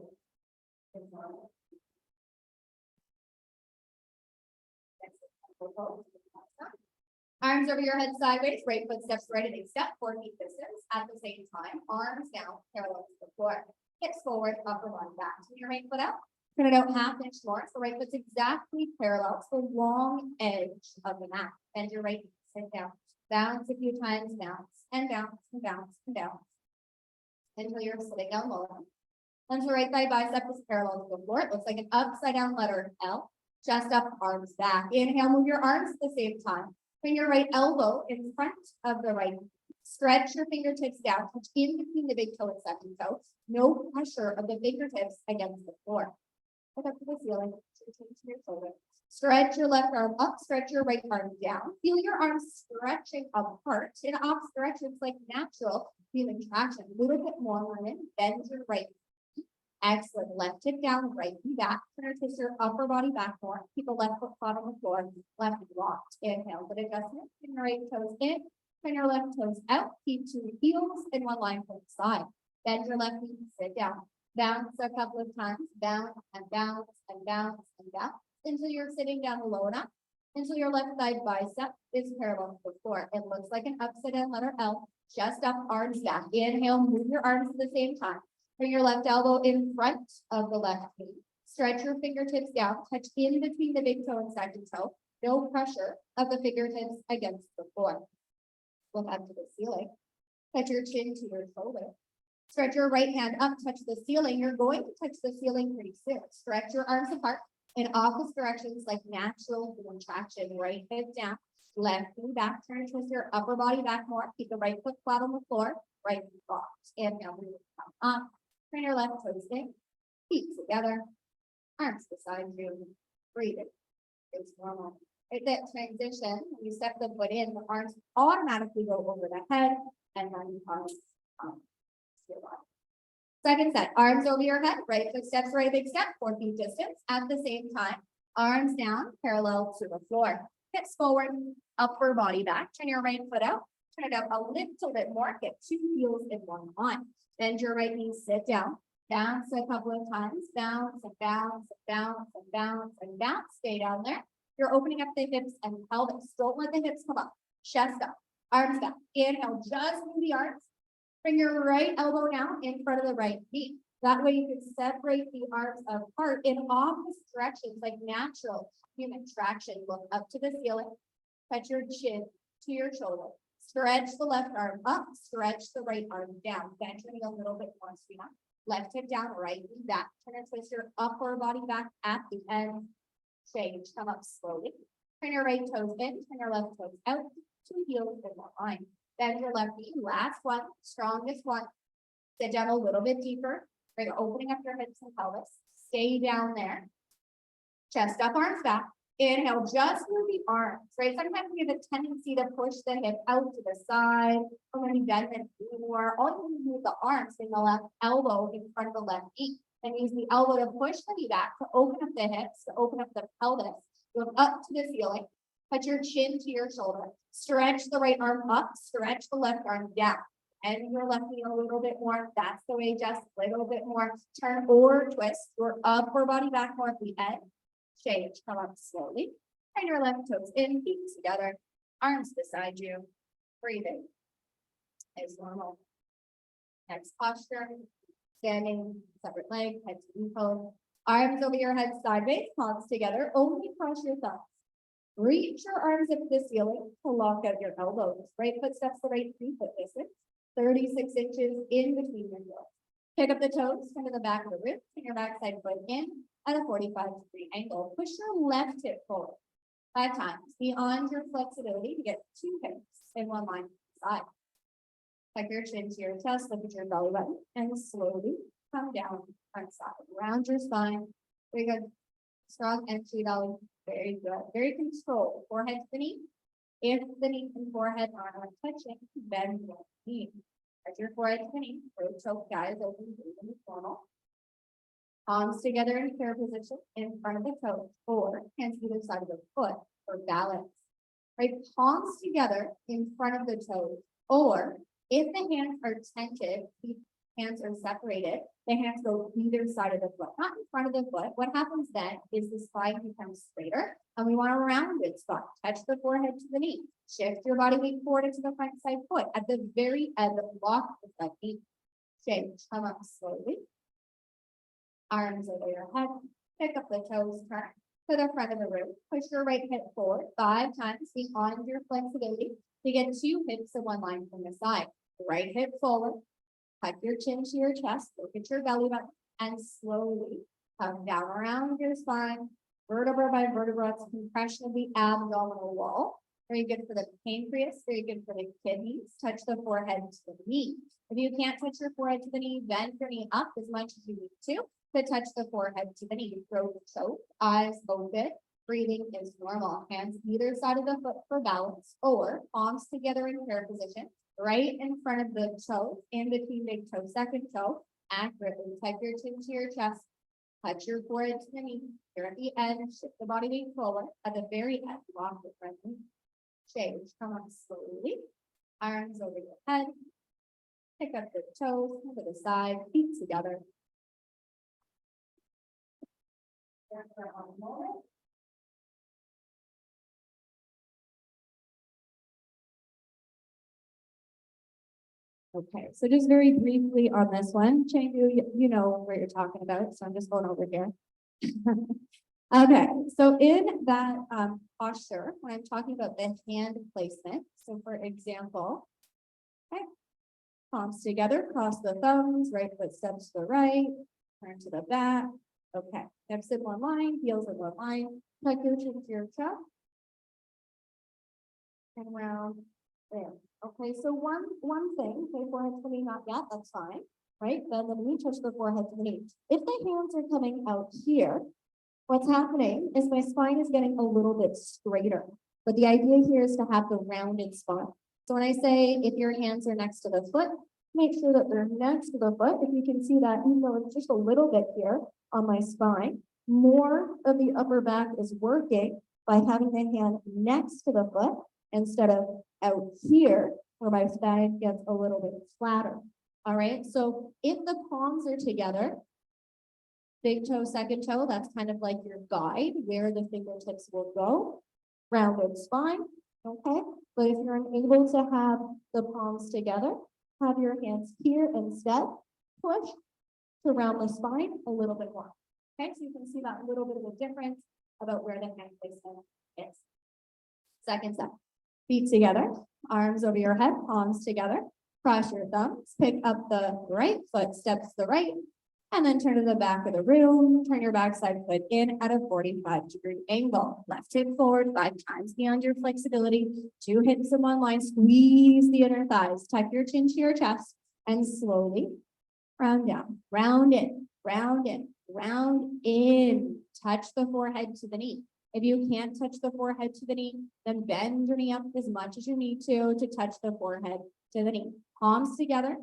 Arms over your head sideways, right foot steps right at a step, 4 feet distance. At the same time, arms down, parallel to the floor. Hips forward, upper body back. Turn your right foot out. Turn it out half inch more. So right foot's exactly parallel to the long edge of the mat. Bend your right knee, sit down. Bounce a few times, bounce and bounce and bounce and bounce. Until you're sitting down low. Until right thigh bicep is parallel to the floor. It looks like an upside down letter L. Chest up, arms back. Inhale, move your arms at the same time. Bring your right elbow in front of the right. Stretch your fingertips down, touch in between the big toe and second toe. No pressure of the fingertips against the floor. Look up to the ceiling, your shoulder. Stretch your left arm up, stretch your right arm down. Feel your arms stretching apart. In off stretches like natural, feeling traction. A little bit more women. Bend your right. Excellent. Left hip down, right knee back. Turn or twist your upper body back more. Keep the left foot flat on the floor. Left knee locked. Inhale, good adjustment. Turn your right toes in. Turn your left toes out. Keep 2 heels in one line from the side. Bend your left knee. Sit down. Bounce a couple of times. Bounce and bounce and bounce and bounce until you're sitting down low enough. Until your left thigh bicep is parallel to the floor. It looks like an upside down letter L. Chest up, arms back. Inhale, move your arms at the same time. Bring your left elbow in front of the left knee. Stretch your fingertips down. Touch in between the big toe and second toe. No pressure of the fingertips against the floor. Look up to the ceiling. Touch your chin to your shoulder. Stretch your right hand up. Touch the ceiling. You're going to touch the ceiling pretty soon. Stretch your arms apart in opposite directions like natural contraction. Right hip down. Left knee back. Turn and twist your upper body back more. Keep the right foot flat on the floor. Right knee locked. Inhale, move come up. Turn your left toes in, feet together, arms beside you, breathing. It's normal. At that transition, when you step the foot in, the arms automatically go over the head and then you arms your body. Second set, arms over your head, right foot steps right big step, 4 feet distance. At the same time, arms down, parallel to the floor. Hips forward, upper body back. Turn your right foot out. Turn it up a little bit more. Get 2 heels in one line. Bend your right knee, sit down, bounce a couple of times, bounce and bounce and bounce and bounce and bounce. Stay down there. You're opening up the hips and pelvis. Don't let the hips come up. Chest up, arms down. Inhale, just move the arms. Bring your right elbow down in front of the right knee. That way you can separate the arms apart in opposite directions like natural human traction. Look up to the ceiling. Touch your chin to your shoulder. Stretch the left arm up, stretch the right arm down. Bend your knee a little bit more, sweetheart. Left hip down, right knee back. Turn and twist your upper body back at the end. Change, come up slowly. Turn your right toes in, turn your left toes out. 2 heels in one line. Bend your left knee, last one, strongest one. Sit down a little bit deeper. Bring opening up your hips and pelvis. Stay down there. Chest up, arms back. Inhale, just move the arms, right? Sometimes we have a tendency to push the hip out to the side, or when you bend the knee more, all you need to move the arms in the left elbow in front of the left knee, and use the elbow to push the knee back, to open up the hips, to open up the pelvis. Look up to the ceiling, put your chin to your shoulder, stretch the right arm up, stretch the left arm down, and your left knee a little bit more. That's the way, just a little bit more. Turn or twist your upper body back more at the end. Change, come up slowly. Turn your left toes in, feet together, arms beside you. Breathing is normal. Next posture, standing, separate leg, head to knee bone. Arms over your head sideways, palms together, only cross your thumbs. Reach your arms up to the ceiling to lock out your elbows. Right foot steps the right 3 foot distance, 36 inches in between your heels. Pick up the toes, turn to the back of the ribs, and your backside foot in at a 45-degree angle. Push your left hip forward 5 times beyond your flexibility to get 2 hips in one line side. Tuck your chin to your chest, look at your belly button, and slowly come down front side. Round your spine. Very good. Strong entry belly. Very good. Very controlled. Forehead to the knee. If the knee and forehead are not touching, bend your knee. Touch your forehead to the knee. Throat choke, guys, open, breathing is normal. Palms together in prayer position in front of the toes, or hands either side of the foot for balance. Right, palms together in front of the toes, or if the hands are tented, the hands are separated, the hands go either side of the foot, not in front of the foot. What happens then is the spine becomes straighter, and we want a rounded spine. Touch the forehead to the knee. Shift your body weight forward into the front side foot. At the very end, lock the front knee. Change. Come up slowly. Arms over your head. Pick up the toes. Turn to the front of the room. Push your right hip forward 5 times beyond your flexibility to get 2 hips in one line from the side. Right hip forward. Tuck your chin to your chest. Look at your belly button and slowly come down around your spine. Vertebra by vertebra. It's compression of the abdominal wall. Very good for the pancreas. Very good for the kidneys. Touch the forehead to the knee. If you can't touch your forehead to the knee, bend your knee up as much as you need to touch the forehead to the knee. Throat choke, eyes open, breathing is normal. Hands either side of the foot for balance, or palms together in prayer position, right in front of the toe, in between big toe, second toe, accurately. Tuck your chin to your chest, touch your forehead to the knee. Here at the end, shift the body weight forward. At the very end, lock the front knee. Change, come up slowly, arms over your head, pick up the toes, to the side, feet together. Okay, so just very briefly on this one, Changu, you know what you're talking about, so I'm just going over here. Okay, so in that posture, when I'm talking about the hand placement, so for example, okay, palms together, cross the thumbs, right foot steps to the right, turn to the back. Okay, hips in one line, heels in one line, tuck your chin to your chest. And round there. Okay, so one thing, okay, forehead to the knee, not yet, that's fine, right? Then the knee touch the forehead to the knee. If the hands are coming out here, what's happening is my spine is getting a little bit straighter. But the idea here is to have the rounded spine. So when I say if your hands are next to the foot, make sure that they're next to the foot. If you can see that, even though it's just a little bit here on my spine, more of the upper back is working by having the hand next to the foot instead of out here where my spine gets a little bit flatter. All right, so if the palms are together, big toe, second toe, that's kind of like your guide where the fingertips will go. Rounded spine, okay? But if you're unable to have the palms together, have your hands here instead. Push to round the spine a little bit more. Okay, so you can see that little bit of a difference about where the hand placement is. Second step, feet together, arms over your head, palms together. Cross your thumbs, pick up the right foot, steps to the right, and then turn to the back of the room. Turn your backside foot in at a 45-degree angle. Left hip forward 5 times beyond your flexibility. 2 hips in one line. Squeeze the inner thighs. Tuck your chin to your chest and slowly round down. Round in, round in, round in. Touch the forehead to the knee. If you can't touch the forehead to the knee, then bend your knee up as much as you need to touch the forehead to the knee. Palms together,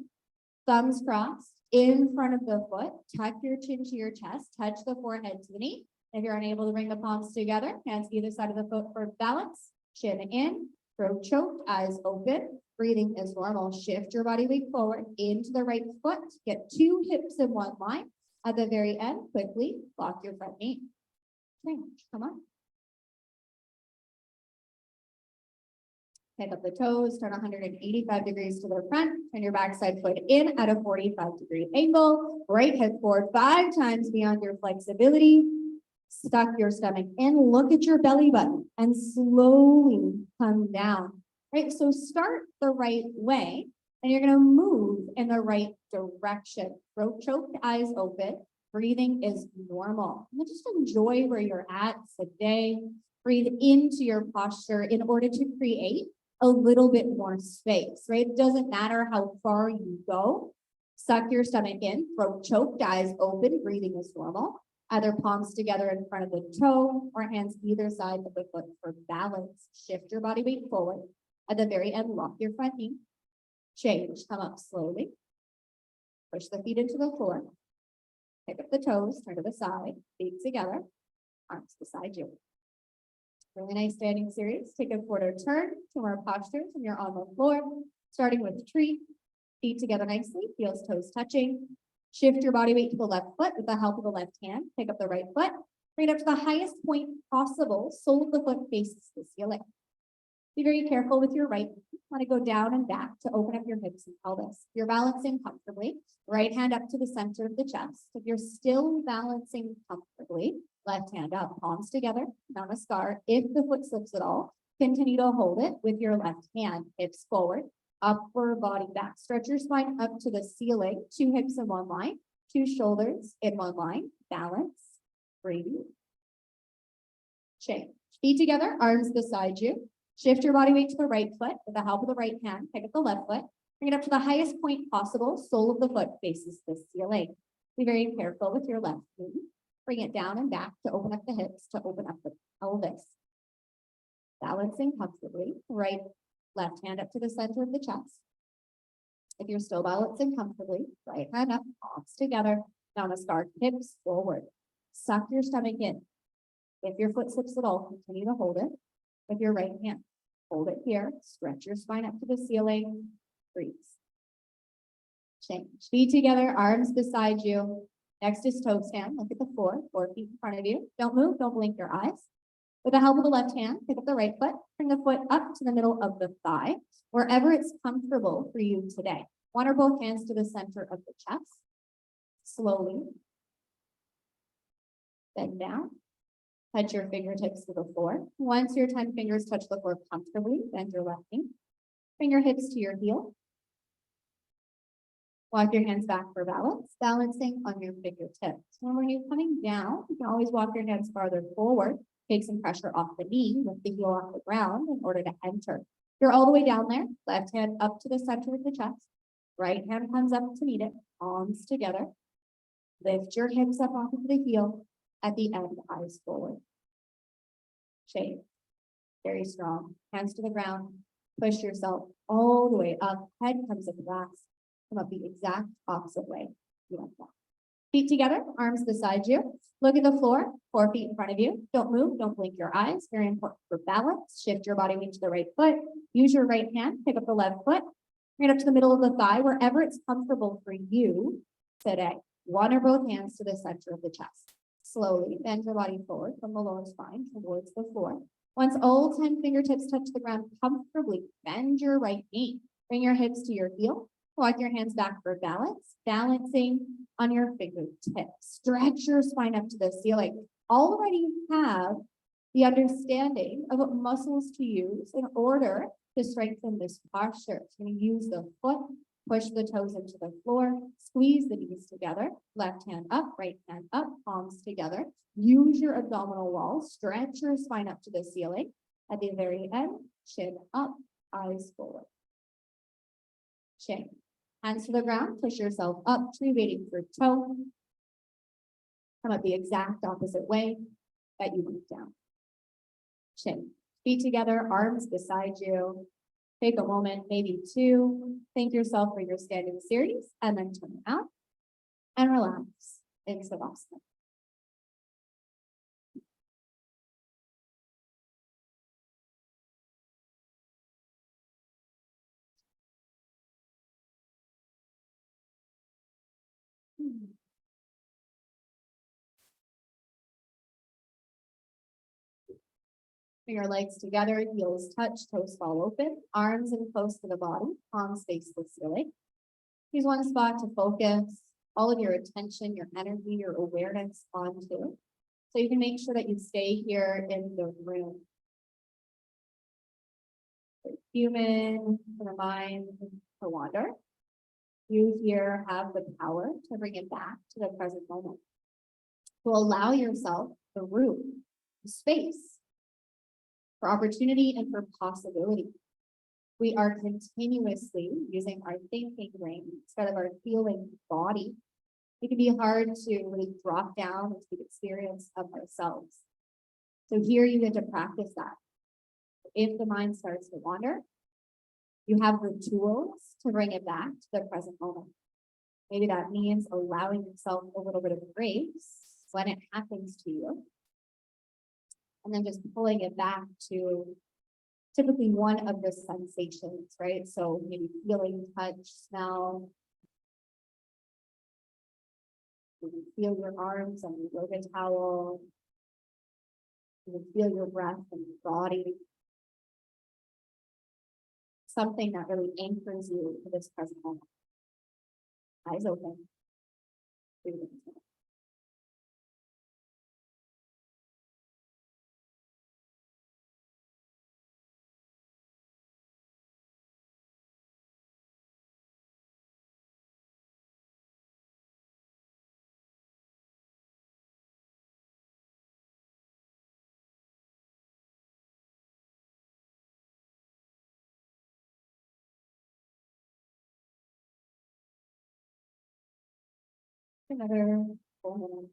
thumbs crossed. In front of the foot, tuck your chin to your chest, touch the forehead to the knee. If you're unable to bring the palms together, hands either side of the foot for balance, chin in, throat choked, eyes open, breathing is normal. Shift your body weight forward into the right foot, get 2 hips in one line. At the very end, quickly lock your front knee. Change, come on. Pick up the toes, turn 185 degrees to the front, turn your backside foot in at a 45-degree angle, right hip forward 5 times beyond your flexibility, stuck your stomach in, look at your belly button, and slowly come down, right? So start the right way, and you're gonna move in the right direction. Throat choked, eyes open, breathing is normal. And just enjoy where you're at today. Breathe into your posture in order to create a little bit more space, right? It doesn't matter how far you go. Suck your stomach in, throat choked, eyes open, breathing is normal. Either palms together in front of the toe or hands either side of the foot for balance. Shift your body weight forward. At the very end, lock your front knee. Change, come up slowly. Push the feet into the floor. Pick up the toes, turn to the side, feet together, arms beside you. Really nice standing series. Take a quarter turn to more postures when you're on the floor, starting with tree, feet together nicely, heels, toes touching. Shift your body weight to the left foot with the help of the left hand. Pick up the right foot, bring it up to the highest point possible. Sole of the foot faces the ceiling. Be very careful with your right. Want to go down and back to open up your hips and pelvis. If you're balancing comfortably, right hand up to the center of the chest. If you're still balancing comfortably, left hand up, palms together, namaskar. If the foot slips at all, continue to hold it with your left hand, hips forward, upper body back. Stretch your spine up to the ceiling, 2 hips in one line, 2 shoulders in one line, balance, breathe, change. Feet together, arms beside you. Shift your body weight to the right foot with the help of the right hand. Pick up the left foot. Bring it up to the highest point possible. Sole of the foot faces the ceiling. Be very careful with your left knee. Bring it down and back to open up the hips, to open up the pelvis. Balancing comfortably. Right, left hand up to the center of the chest. If you're still balancing comfortably, right hand up, palms together. Namaskar, hips forward. Suck your stomach in. If your foot slips at all, continue to hold it with your right hand. Hold it here. Stretch your spine up to the ceiling. Breathe. Change. Feet together, arms beside you. Next is toe stand. Look at the floor, 4 feet in front of you. Don't move, don't blink your eyes. With the help of the left hand, pick up the right foot, bring the foot up to the middle of the thigh, wherever it's comfortable for you today. One or both hands to the center of the chest. Slowly. Bend down. Touch your fingertips to the floor. Once your 10 fingers touch the floor comfortably, bend your left knee. Bring your hips to your heel. Walk your hands back for balance, balancing on your fingertips. And when you're coming down, you can always walk your hands farther forward. Take some pressure off the knee, lift the heel off the ground in order to enter. You're all the way down there. Left hand up to the center of the chest. Right hand comes up to meet it. Palms together. Lift your hips up off of the heel. At the end, eyes forward. Shake. Very strong. Hands to the ground. Push yourself all the way up. Head comes up last. Come up the exact opposite way. You like that. Feet together, arms beside you. Look at the floor, 4 feet in front of you. Don't move, don't blink your eyes. Very important for balance. Shift your body weight to the right foot. Use your right hand, pick up the left foot. Bring it up to the middle of the thigh, wherever it's comfortable for you today. One or both hands to the center of the chest. Slowly bend your body forward from the lower spine towards the floor. Once all 10 fingertips touch the ground comfortably, bend your right knee. Bring your hips to your heel. Walk your hands back for balance, balancing on your fingertips. Stretch your spine up to the ceiling. Already have the understanding of what muscles to use in order to strengthen this posture. So you use the foot, push the toes into the floor, squeeze the knees together, left hand up, right hand up, palms together. Use your abdominal wall, stretch your spine up to the ceiling. At the very end, chin up, eyes forward. Chin. Hands to the ground, push yourself up, tree waiting for toe. Come up the exact opposite way that you went down. Chin. Feet together, arms beside you. Take a moment, maybe 2. Thank yourself for your standing series, and then turn out and relax into Savasana. Bring your legs together, heels touch, toes fall open, arms in close to the body, palms face the ceiling. Use one spot to focus all of your attention, your energy, your awareness onto. So you can make sure that you stay here in the room. For human, for the mind to wander. You here have the power to bring it back to the present moment. To allow yourself the room, the space for opportunity and for possibility. We are continuously using our thinking brain instead of our feeling body. It can be hard to really drop down into the experience of ourselves. So here you get to practice that. If the mind starts to wander, you have the tools to bring it back to the present moment. Maybe that means allowing yourself a little bit of grace when it happens to you. And then just pulling it back to typically one of the sensations, right? So maybe feeling, touch, smell. You can feel your arms on your yoga towel. You can feel your breath in your body. Something that really anchors you to this present moment. Eyes open. Breathing. Another full minute.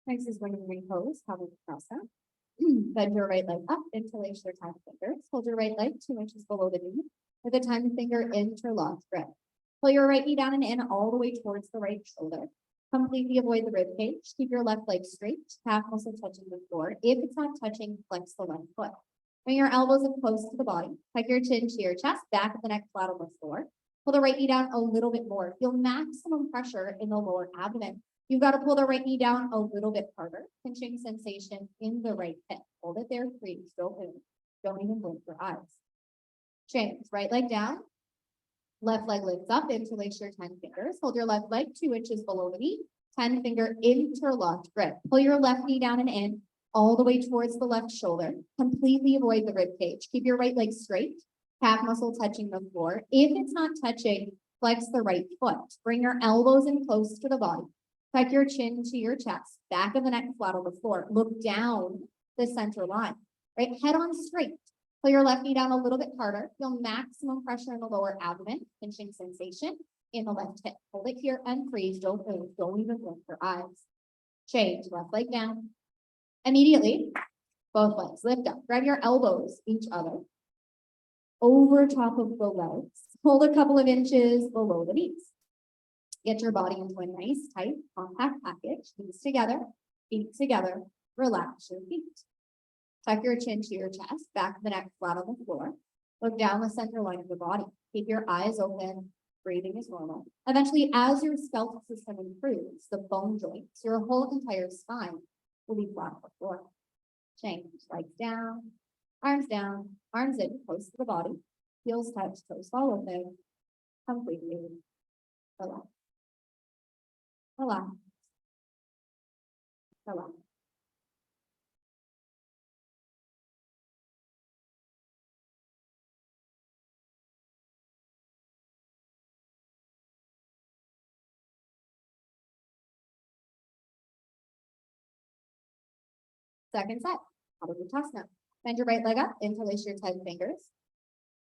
Next is when you repose, how to cross out. Bend your right leg up, interlace your tiny fingers. Hold your right leg 2 inches below the knee with the tiny finger interlocked grip. Pull your right knee down and in all the way towards the right shoulder. Completely avoid the rib cage. Keep your left leg straight, calf muscle touching the floor. If it's not touching, flex the left foot. Bring your elbows in close to the body. Tuck your chin to your chest, back of the neck flat on the floor. Pull the right knee down a little bit more. Feel maximum pressure in the lower abdomen. You've got to pull the right knee down a little bit harder. Pinching sensation in the right hip. Hold it there, freeze. Don't move. Don't even blink your eyes. Change. Right leg down. Left leg lifts up. Interlace your 10 fingers. Hold your left leg 2 inches below the knee. 10 finger interlocked grip. Pull your left knee down and in all the way towards the left shoulder. Completely avoid the rib cage. Keep your right leg straight. Calf muscle touching the floor. If it's not touching, flex the right foot. Bring your elbows in close to the body. Tuck your chin to your chest, back of the neck flat on the floor. Look down the center line, right? Head on straight. Pull your left knee down a little bit harder. Feel maximum pressure in the lower abdomen, pinching sensation in the left hip. Hold it here and freeze. Don't move. Don't even blink your eyes. Change. Left leg down. Immediately, both legs lift up. Grab your elbows each other over top of the legs. Hold a couple of inches below the knees. Get your body into a nice, tight, compact package. Knees together, feet together. Relax your feet. Tuck your chin to your chest, back of the neck flat on the floor. Look down the center line of the body. Keep your eyes open. Breathing is normal. Eventually, as your skeletal system improves, the bone joints, your whole entire spine will be flat on the floor. Change. Legs down, arms in, close to the body. Heels touch, toes fall open. Completely relax. Relax. Relax. Second set, Uttanasana. Bend your right leg up, interlace your 10 fingers.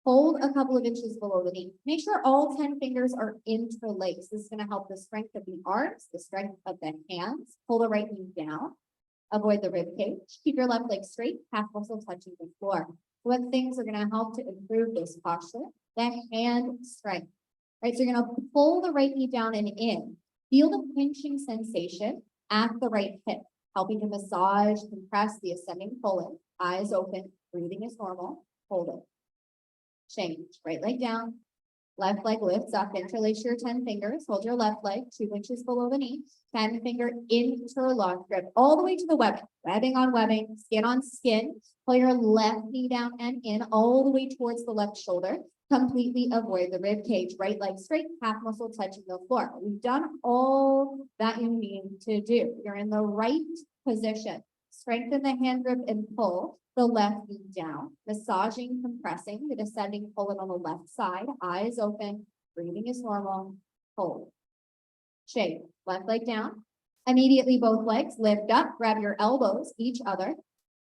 Hold a couple of inches below the knee. Make sure all 10 fingers are interlaced. This is going to help the strength of the arms, the strength of the hands. Pull the right knee down. Avoid the rib cage. Keep your left leg straight, calf muscle touching the floor. What things are going to help to improve this posture? The hand strength. Right, so you're going to pull the right knee down and in. Feel the pinching sensation at the right hip, helping to massage, compress the ascending colon. Eyes open, breathing is normal. hold it. Change, right leg down, left leg lifts up, interlace your 10 fingers, hold your left leg 2 inches below the knee, 10 finger interlock grip all the way to the webbing, webbing on webbing, skin on skin, pull your left knee down and in all the way towards the left shoulder, completely avoid the rib cage, right leg straight, calf muscle touching the floor. We've done all that you need to do. You're in the right position. Strengthen the hand grip and pull the left knee down, massaging, compressing the descending pull on the left side, eyes open, breathing is normal, hold. Shake, left leg down. Immediately both legs lift up, grab your elbows, each other.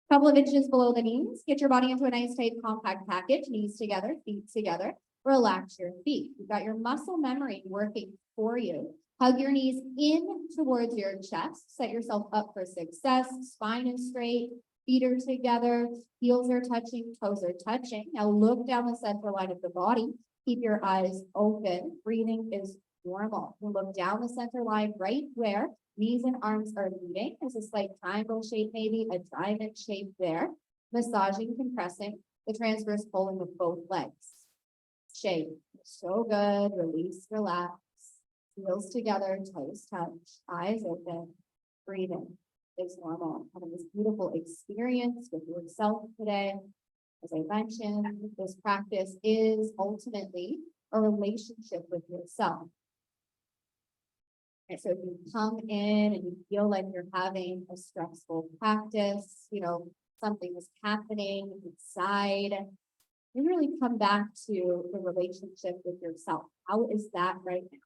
Couple of inches below the knees, get your body into a nice tight compact package, knees together, feet together. Relax your feet. You've got your muscle memory working for you. Hug your knees in towards your chest. Set yourself up for success. Spine is straight, feet are together, heels are touching, toes are touching. Now look down the center line of the body. Keep your eyes open. Breathing is normal. You look down the center line right where knees and arms are meeting. There's a slight triangle shape, maybe a diamond shape there. Massaging, compressing the transverse pulling of both legs. Shape, so good. Release, relax. Heels together, toes touch, eyes open, breathing is normal. Having this beautiful experience with yourself today. As I mentioned, this practice is ultimately a relationship with yourself. And so if you come in and you feel like you're having a stressful practice, something is happening inside, you really come back to the relationship with yourself. How is that right now?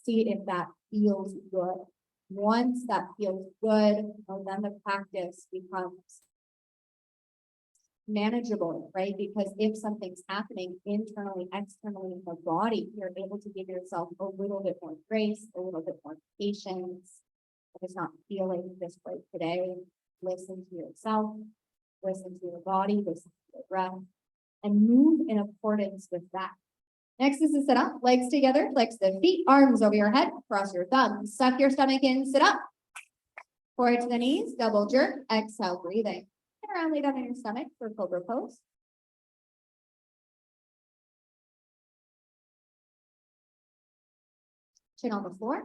See if that feels good. Once that feels good, then the practice becomes manageable, right? Because if something's happening internally, externally in the body, you're able to give yourself a little bit more grace, a little bit more patience. If it's not feeling this way today, listen to yourself, listen to your body, listen to your breath, and move in accordance with that. Next is to sit up, legs together, flex the feet, arms over your head, cross your thumbs, suck your stomach in, sit up. Forward to the knees, double jerk, exhale, breathing. Turn around, lay down on your stomach for cobra pose. Chin on the floor.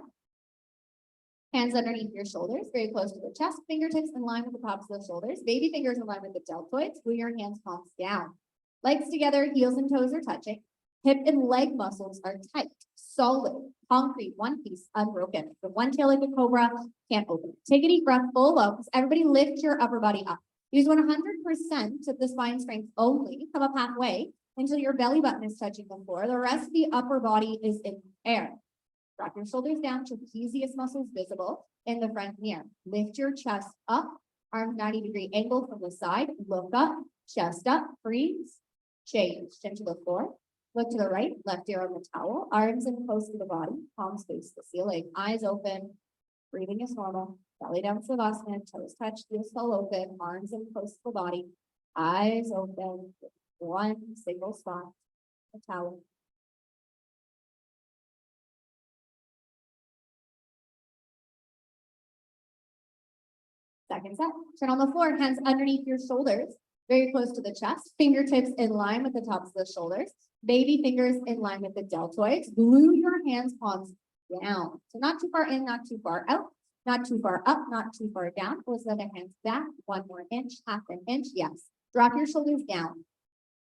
Hands underneath your shoulders, very close to the chest, fingertips in line with the tops of the shoulders, baby fingers in line with the deltoids, glue your hands, palms down. Legs together, heels and toes are touching. Hip and leg muscles are tight, solid, concrete, one piece, unbroken. The one tail like a cobra, can't open. Take a deep breath, full lungs. Everybody lift your upper body up. Use 100% of the spine strength only. Come up halfway until your belly button is touching the floor. The rest of the upper body is in air. Drop your shoulders down, trapezius muscles visible in the front mirror. Lift your chest up, arms 90-degree angle from the side. Look up, chest up, freeze, change, chin to the floor. Look to the right, left ear on the towel, arms in close to the body, palms face the ceiling, eyes open, breathing is normal, belly down savasana, toes touch, heels fall open, arms in close to the body, eyes open, one single spot, the towel. Second set, turn on the floor, hands underneath your shoulders, very close to the chest, fingertips in line with the tops of the shoulders, baby fingers in line with the deltoids. Glue your hands, palms down. So not too far in, not too far out, not too far up, not too far down. Close the other hands back, 1 more inch, half an inch, yes. Drop your shoulders down.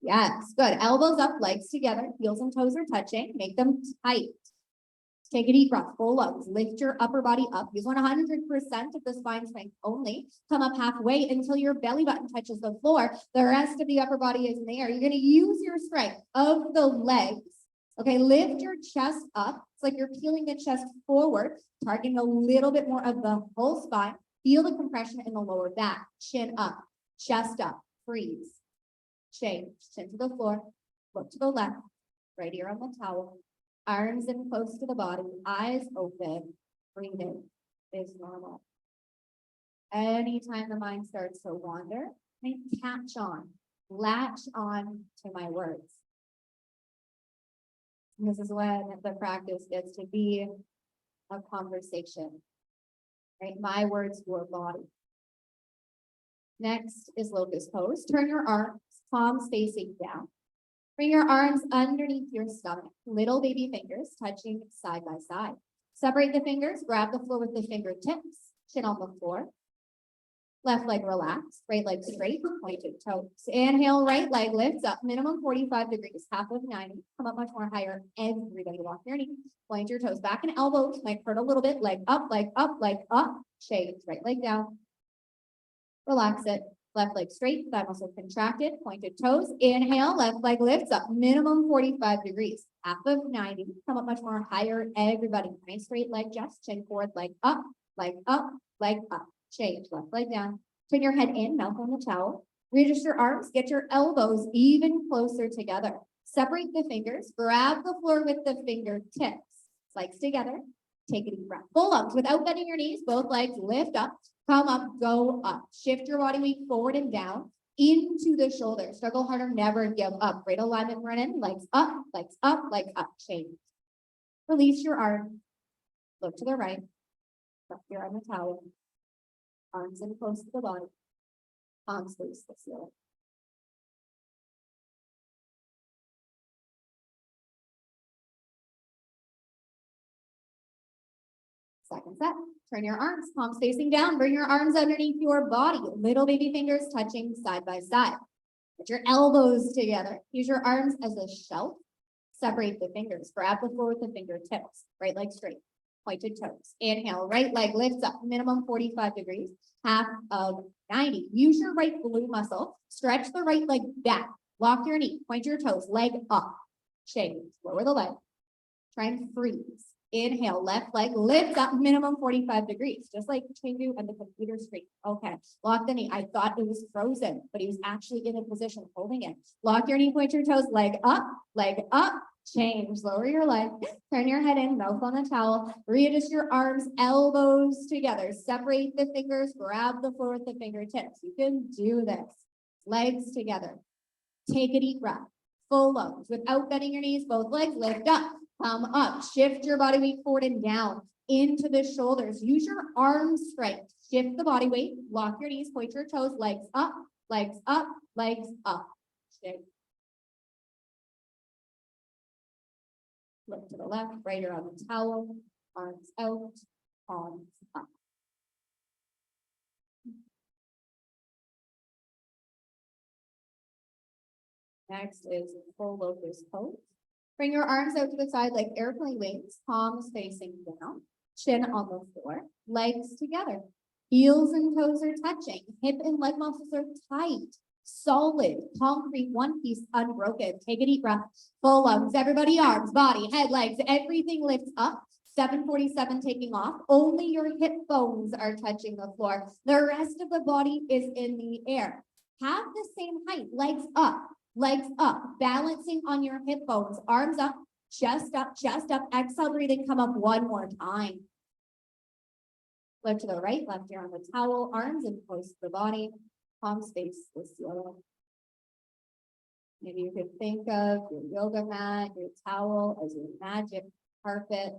Yes, good. Elbows up, legs together, heels and toes are touching. Make them tight. Take a deep breath, full lungs, lift your upper body up. Use 100% of the spine strength only. Come up halfway until your belly button touches the floor. The rest of the upper body is in the air. You're going to use your strength of the legs. Okay, lift your chest up. It's like you're peeling the chest forward, targeting a little bit more of the whole spine. Feel the compression in the lower back. Chin up, chest up, freeze. Change, chin to the floor, look to the left, right ear on the towel. Arms in close to the body, eyes open, breathing is normal. Anytime the mind starts to wander, catch on, latch on to my words. And this is when the practice gets to be a conversation, right? My words, your body. Next is locust pose. Turn your arms palms facing down. Bring your arms underneath your stomach, little baby fingers touching side by side. Separate the fingers, grab the floor with the fingertips, chin on the floor. Left leg relaxed, right leg straight, pointed toes. Inhale, right leg lifts up, minimum 45 degrees, half of 90. Come up much more higher. Everybody walk your knees, point your toes back and elbows, might hurt a little bit. Leg up, leg up, leg up. Change, right leg down. Relax it. Left leg straight, thigh muscle contracted, pointed toes. Inhale, left leg lifts up, minimum 45 degrees, half of 90. Come up much more higher. Everybody, nice straight leg, just chin forward, leg up, leg up, leg up. Change, left leg down. Turn your head in, mouth on the towel. Readjust your arms, get your elbows even closer together. Separate the fingers, grab the floor with the fingertips. Legs together. Take a deep breath. Full lunge without bending your knees. Both legs lift up, come up, go up. Shift your body weight forward and down into the shoulders. Struggle harder, never give up. Great alignment, run in. Legs up, legs up, legs up. Change. Release your arm. Look to the right. Left your arm on the towel. Arms in close to the body. Palms face the ceiling. Second set. Turn your arms, palms facing down. Bring your arms underneath your body. Little baby fingers touching side by side. Put your elbows together. Use your arms as a shelf. Separate the fingers. Grab the floor with the fingertips. Right leg straight. Pointed toes. Inhale, right leg lifts up, minimum 45 degrees, half of 90. Use your right glute muscle. Stretch the right leg back. Lock your knee. Point your toes. Leg up. Change. Lower the leg. Try and freeze. Inhale, left leg lifts up, minimum 45 degrees, just like Chingu and the computer screen. Okay, lock the knee. I thought it was frozen, but he was actually in a position holding it. Lock your knee, point your toes, leg up, change. Lower your leg, turn your head in, mouth on the towel, readjust your arms, elbows together, separate the fingers, grab the floor with the fingertips. You can do this. Legs together. Take a deep breath. Full lunge without bending your knees, both legs lift up. Come up, shift your body weight forward and down into the shoulders. Use your arm strength. Shift the body weight, lock your knees, point your toes, legs up, legs up, legs up. Shift. Look to the left, right around the towel, arms out, palms up. Next is full locust pose. Bring your arms out to the side like airplane wings, palms facing down, chin on the floor, legs together. Heels and toes are touching, hip and leg muscles are tight, solid, concrete, one piece, unbroken. Take a deep breath, full lungs, everybody, arms, body, head, legs, everything lifts up. 747 taking off. Only your hip bones are touching the floor. The rest of the body is in the air. Have the same height, legs up, balancing on your hip bones, arms up, chest up, exhale, breathing, come up one more time. Lift to the right, left ear on the towel, arms in close to the body, palms face the ceiling. Maybe you could think of your yoga mat, your towel as your magic carpet.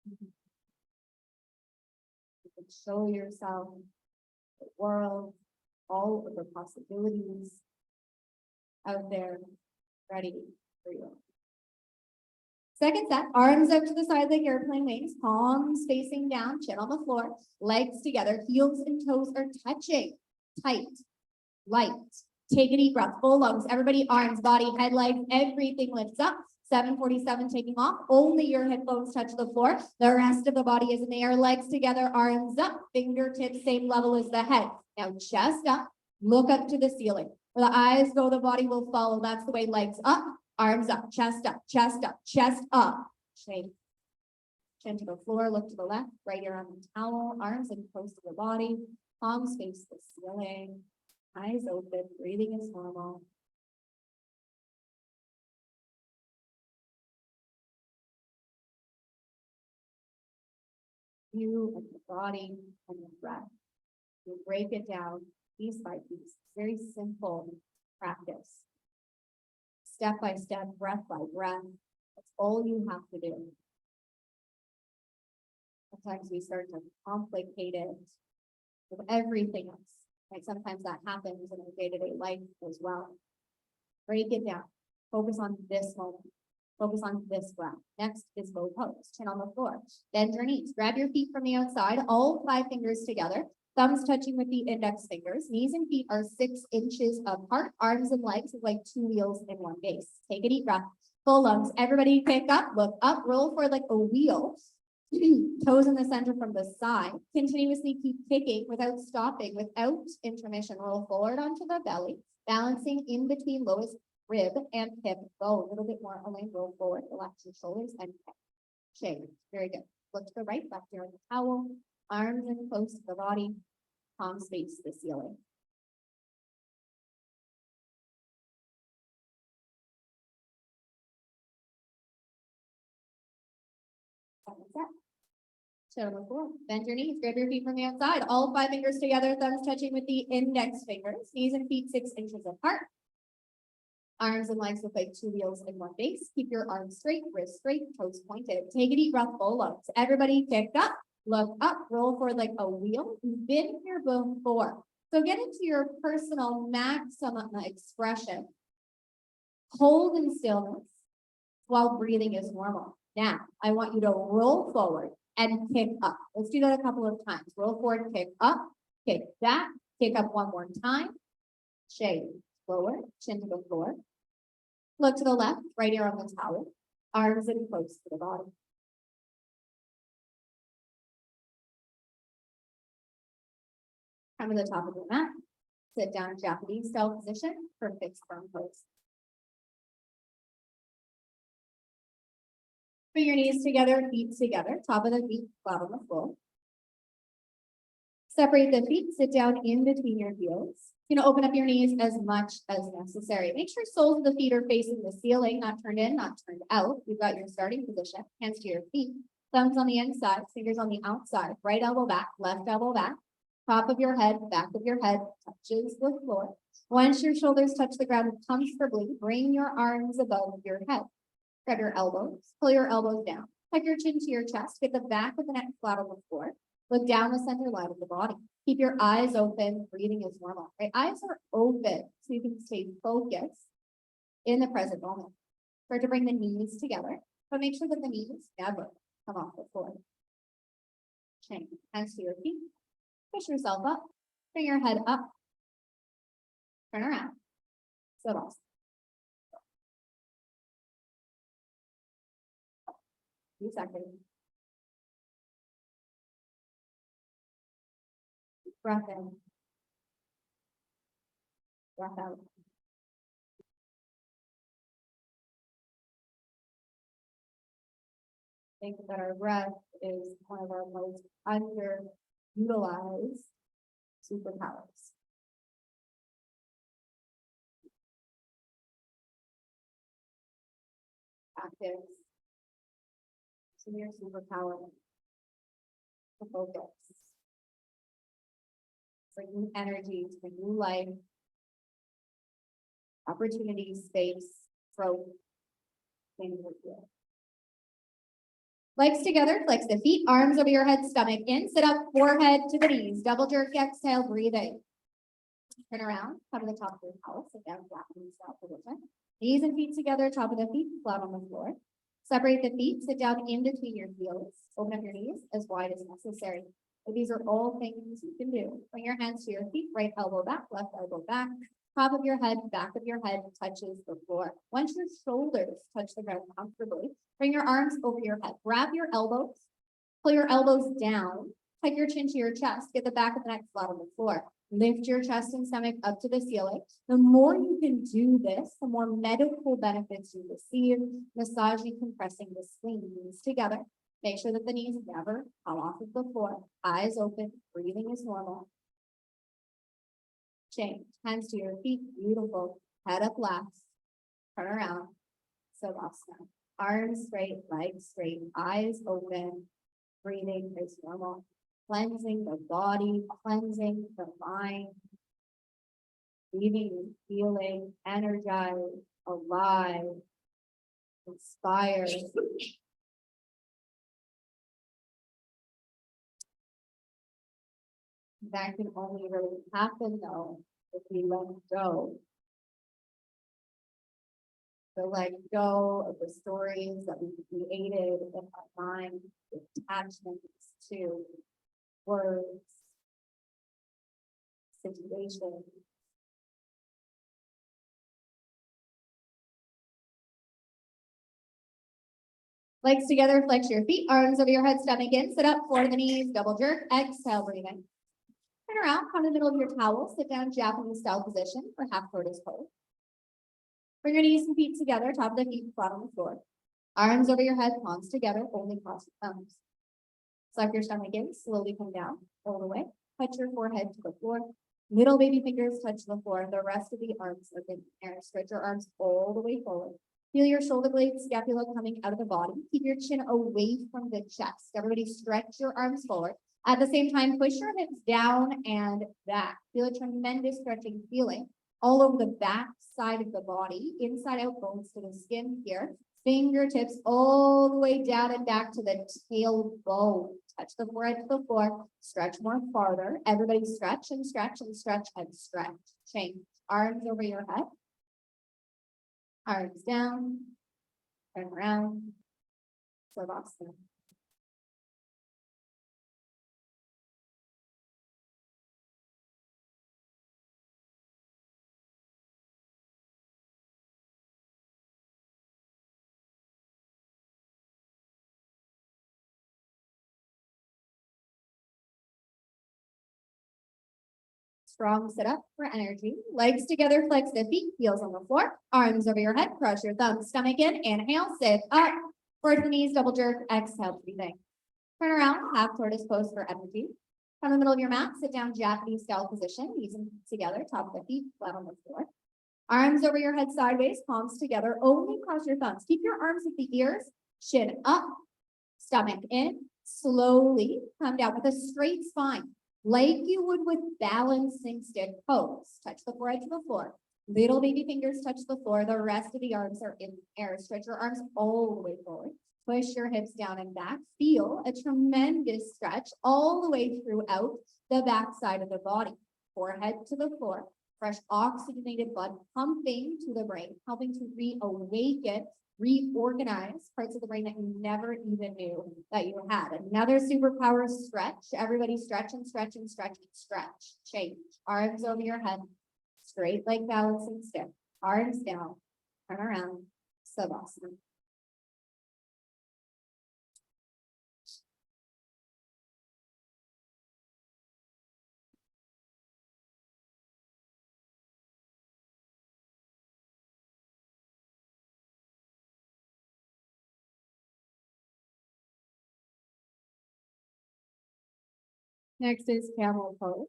You can show yourself the world, all of the possibilities out there ready for you. Second set, arms up to the side like airplane wings, palms facing down, chin on the floor, legs together, heels and toes are touching, tight, light. Take a deep breath, full lungs, everybody, arms, body, head, legs, everything lifts up. 747 taking off, only your hip bones touch the floor. The rest of the body is in the air, legs together, arms up, fingertips same level as the head. Now chest up, look up to the ceiling. Where the eyes go, the body will follow. That's the way. Legs up, arms up, chest up, chest up, chest up. Shake. Chin to the floor, look to the left, right ear on the towel, arms in close to the body, palms face the ceiling, eyes open, breathing is normal. You and the body and the breath. You break it down piece by piece. Very simple practice. Step by step, breath by breath. That's all you have to do. Sometimes we start to complicate it with everything else. Right? Sometimes that happens in our day-to-day life as well. Break it down. Focus on this moment. Focus on this breath. Next is bow pose. Chin on the floor. Bend your knees. Grab your feet from the outside, all 5 fingers together. Thumbs touching with the index fingers. Knees and feet are 6 inches apart. Arms and legs is like 2 wheels in one base. Take a deep breath. Full lungs. Everybody pick up, look up, roll forward like a wheel. Toes in the center from the side. Continuously keep kicking without stopping, without intermission. Roll forward onto the belly, balancing in between lowest rib and hip bone. A little bit more aligned. Roll forward, relax your shoulders and hip. Shake. Very good. Look to the right, left ear on the towel. Arms in close to the body. Palms face the ceiling. Second set. Sit on the floor. Bend your knees. Grab your feet from the outside. All 5 fingers together. Thumbs touching with the index fingers. Knees and feet 6 inches apart. Arms and legs look like 2 wheels in one base. Keep your arms straight, wrists straight, toes pointed. Take a deep breath, full lungs. Everybody pick up, look up, roll forward like a wheel. You've been here before. So get into your personal maximum expression. Hold in stillness while breathing is normal. Now, I want you to roll forward and kick up. Let's do that a couple of times. Roll forward, kick up, kick back, kick up one more time. Shake, lower, chin to the floor. Look to the left, right ear on the towel. Arms in close to the body. Come to the top of the mat. Sit down in Japanese style position for fixed firm pose. Bring your knees together, feet together, top of the feet, flat on the floor. Separate the feet, sit down in between your heels. You know, open up your knees as much as necessary. Make sure soles of the feet are facing the ceiling, not turned in, not turned out. You've got your starting position, hands to your feet, thumbs on the inside, fingers on the outside, right elbow back, left elbow back, top of your head, back of your head touches the floor. Once your shoulders touch the ground comfortably, bring your arms above your head. Grab your elbows, pull your elbows down, tuck your chin to your chest, get the back of the neck flat on the floor. Look down the center line of the body. Keep your eyes open, breathing is normal, right? Eyes are open so you can stay focused in the present moment. Start to bring the knees together, but make sure that the knees never come off the floor. Chain, hands to your feet, push yourself up, bring your head up, turn around, sit off. Few seconds. Breath in. Breath out. Think that our breath is one of our most underutilized superpowers. Practice. So your superpower to focus. Bring new energy, to bring new life, opportunity, space, growth, things like that. Legs together, flex the feet, arms over your head, stomach in, sit up, forehead to the knees, double jerk, exhale, breathing. Turn around, come to the top of your house, sit down, Japanese style position. Knees and feet together, top of the feet, flat on the floor. Separate the feet, sit down in between your heels, open up your knees as wide as necessary. But these are all things you can do. Bring your hands to your feet, right elbow back, left elbow back. Top of your head, back of your head touches the floor. Once your shoulders touch the ground comfortably, bring your arms over your head. Grab your elbows, pull your elbows down, tuck your chin to your chest, get the back of the neck flat on the floor. Lift your chest and stomach up to the ceiling. The more you can do this, the more medical benefits you receive. Massaging, compressing the knees together. Make sure that the knees never come off of the floor. Eyes open, breathing is normal. Change, hands to your feet, beautiful. Head up last, turn around, Savasana. Arms straight, legs straight, eyes open, breathing is normal. Cleansing the body, cleansing the mind. Leaving you feeling energized, alive, inspired. That can only really happen though, if we let go. So let go of the stories that we created in our mind, with attachments to words, situations. Legs together, flex your feet, arms over your head, stomach in, sit up, floor to the knees, double jerk, exhale, breathe in. Turn around, come to the middle of your towel, sit down, Japanese style position for half tortoise pose. Bring your knees and feet together, top of the feet flat on the floor. Arms over your head, palms together, only cross your thumbs. Suck your stomach in, slowly come down, all the way. Touch your forehead to the floor. Middle baby fingers touch the floor. The rest of the arms are in the air. Stretch your arms all the way forward. Feel your shoulder blades, scapula coming out of the body. Keep your chin away from the chest. Everybody stretch your arms forward. At the same time, push your hips down and back. Feel a tremendous stretching feeling all over the back side of the body, inside out bones to the skin here. Fingertips all the way down and back to the tailbone. Touch the forehead to the floor. Stretch more farther. Everybody stretch and stretch and stretch and stretch. Change. Arms over your head. Arms down. Turn around. Savasana. Strong sit up for energy. Legs together, flex the feet, heels on the floor. Arms over your head, cross your thumbs, stomach in, inhale, sit up. Forward to the knees, double jerk, exhale, breathing. Turn around, half tortoise pose for energy. From the middle of your mat, sit down, Japanese style position, knees and feet together, top of the feet, flat on the floor. Arms over your head sideways, palms together, only cross your thumbs. Keep your arms at the ears, chin up, stomach in, slowly come down with a straight spine, like you would with balancing stick pose. Touch the forehead to the floor. Little baby fingers touch the floor. The rest of the arms are in the air. Stretch your arms all the way forward. Push your hips down and back. Feel a tremendous stretch all the way throughout the back side of the body. Forehead to the floor. Fresh oxygenated blood pumping to the brain, helping to reawaken, reorganize parts of the brain that you never even knew that you had. Another superpower stretch. Everybody stretch and stretch and stretch and stretch. Change. Arms over your head. Straight like balancing stick. Arms down. Turn around. Savasana. Next is camel pose.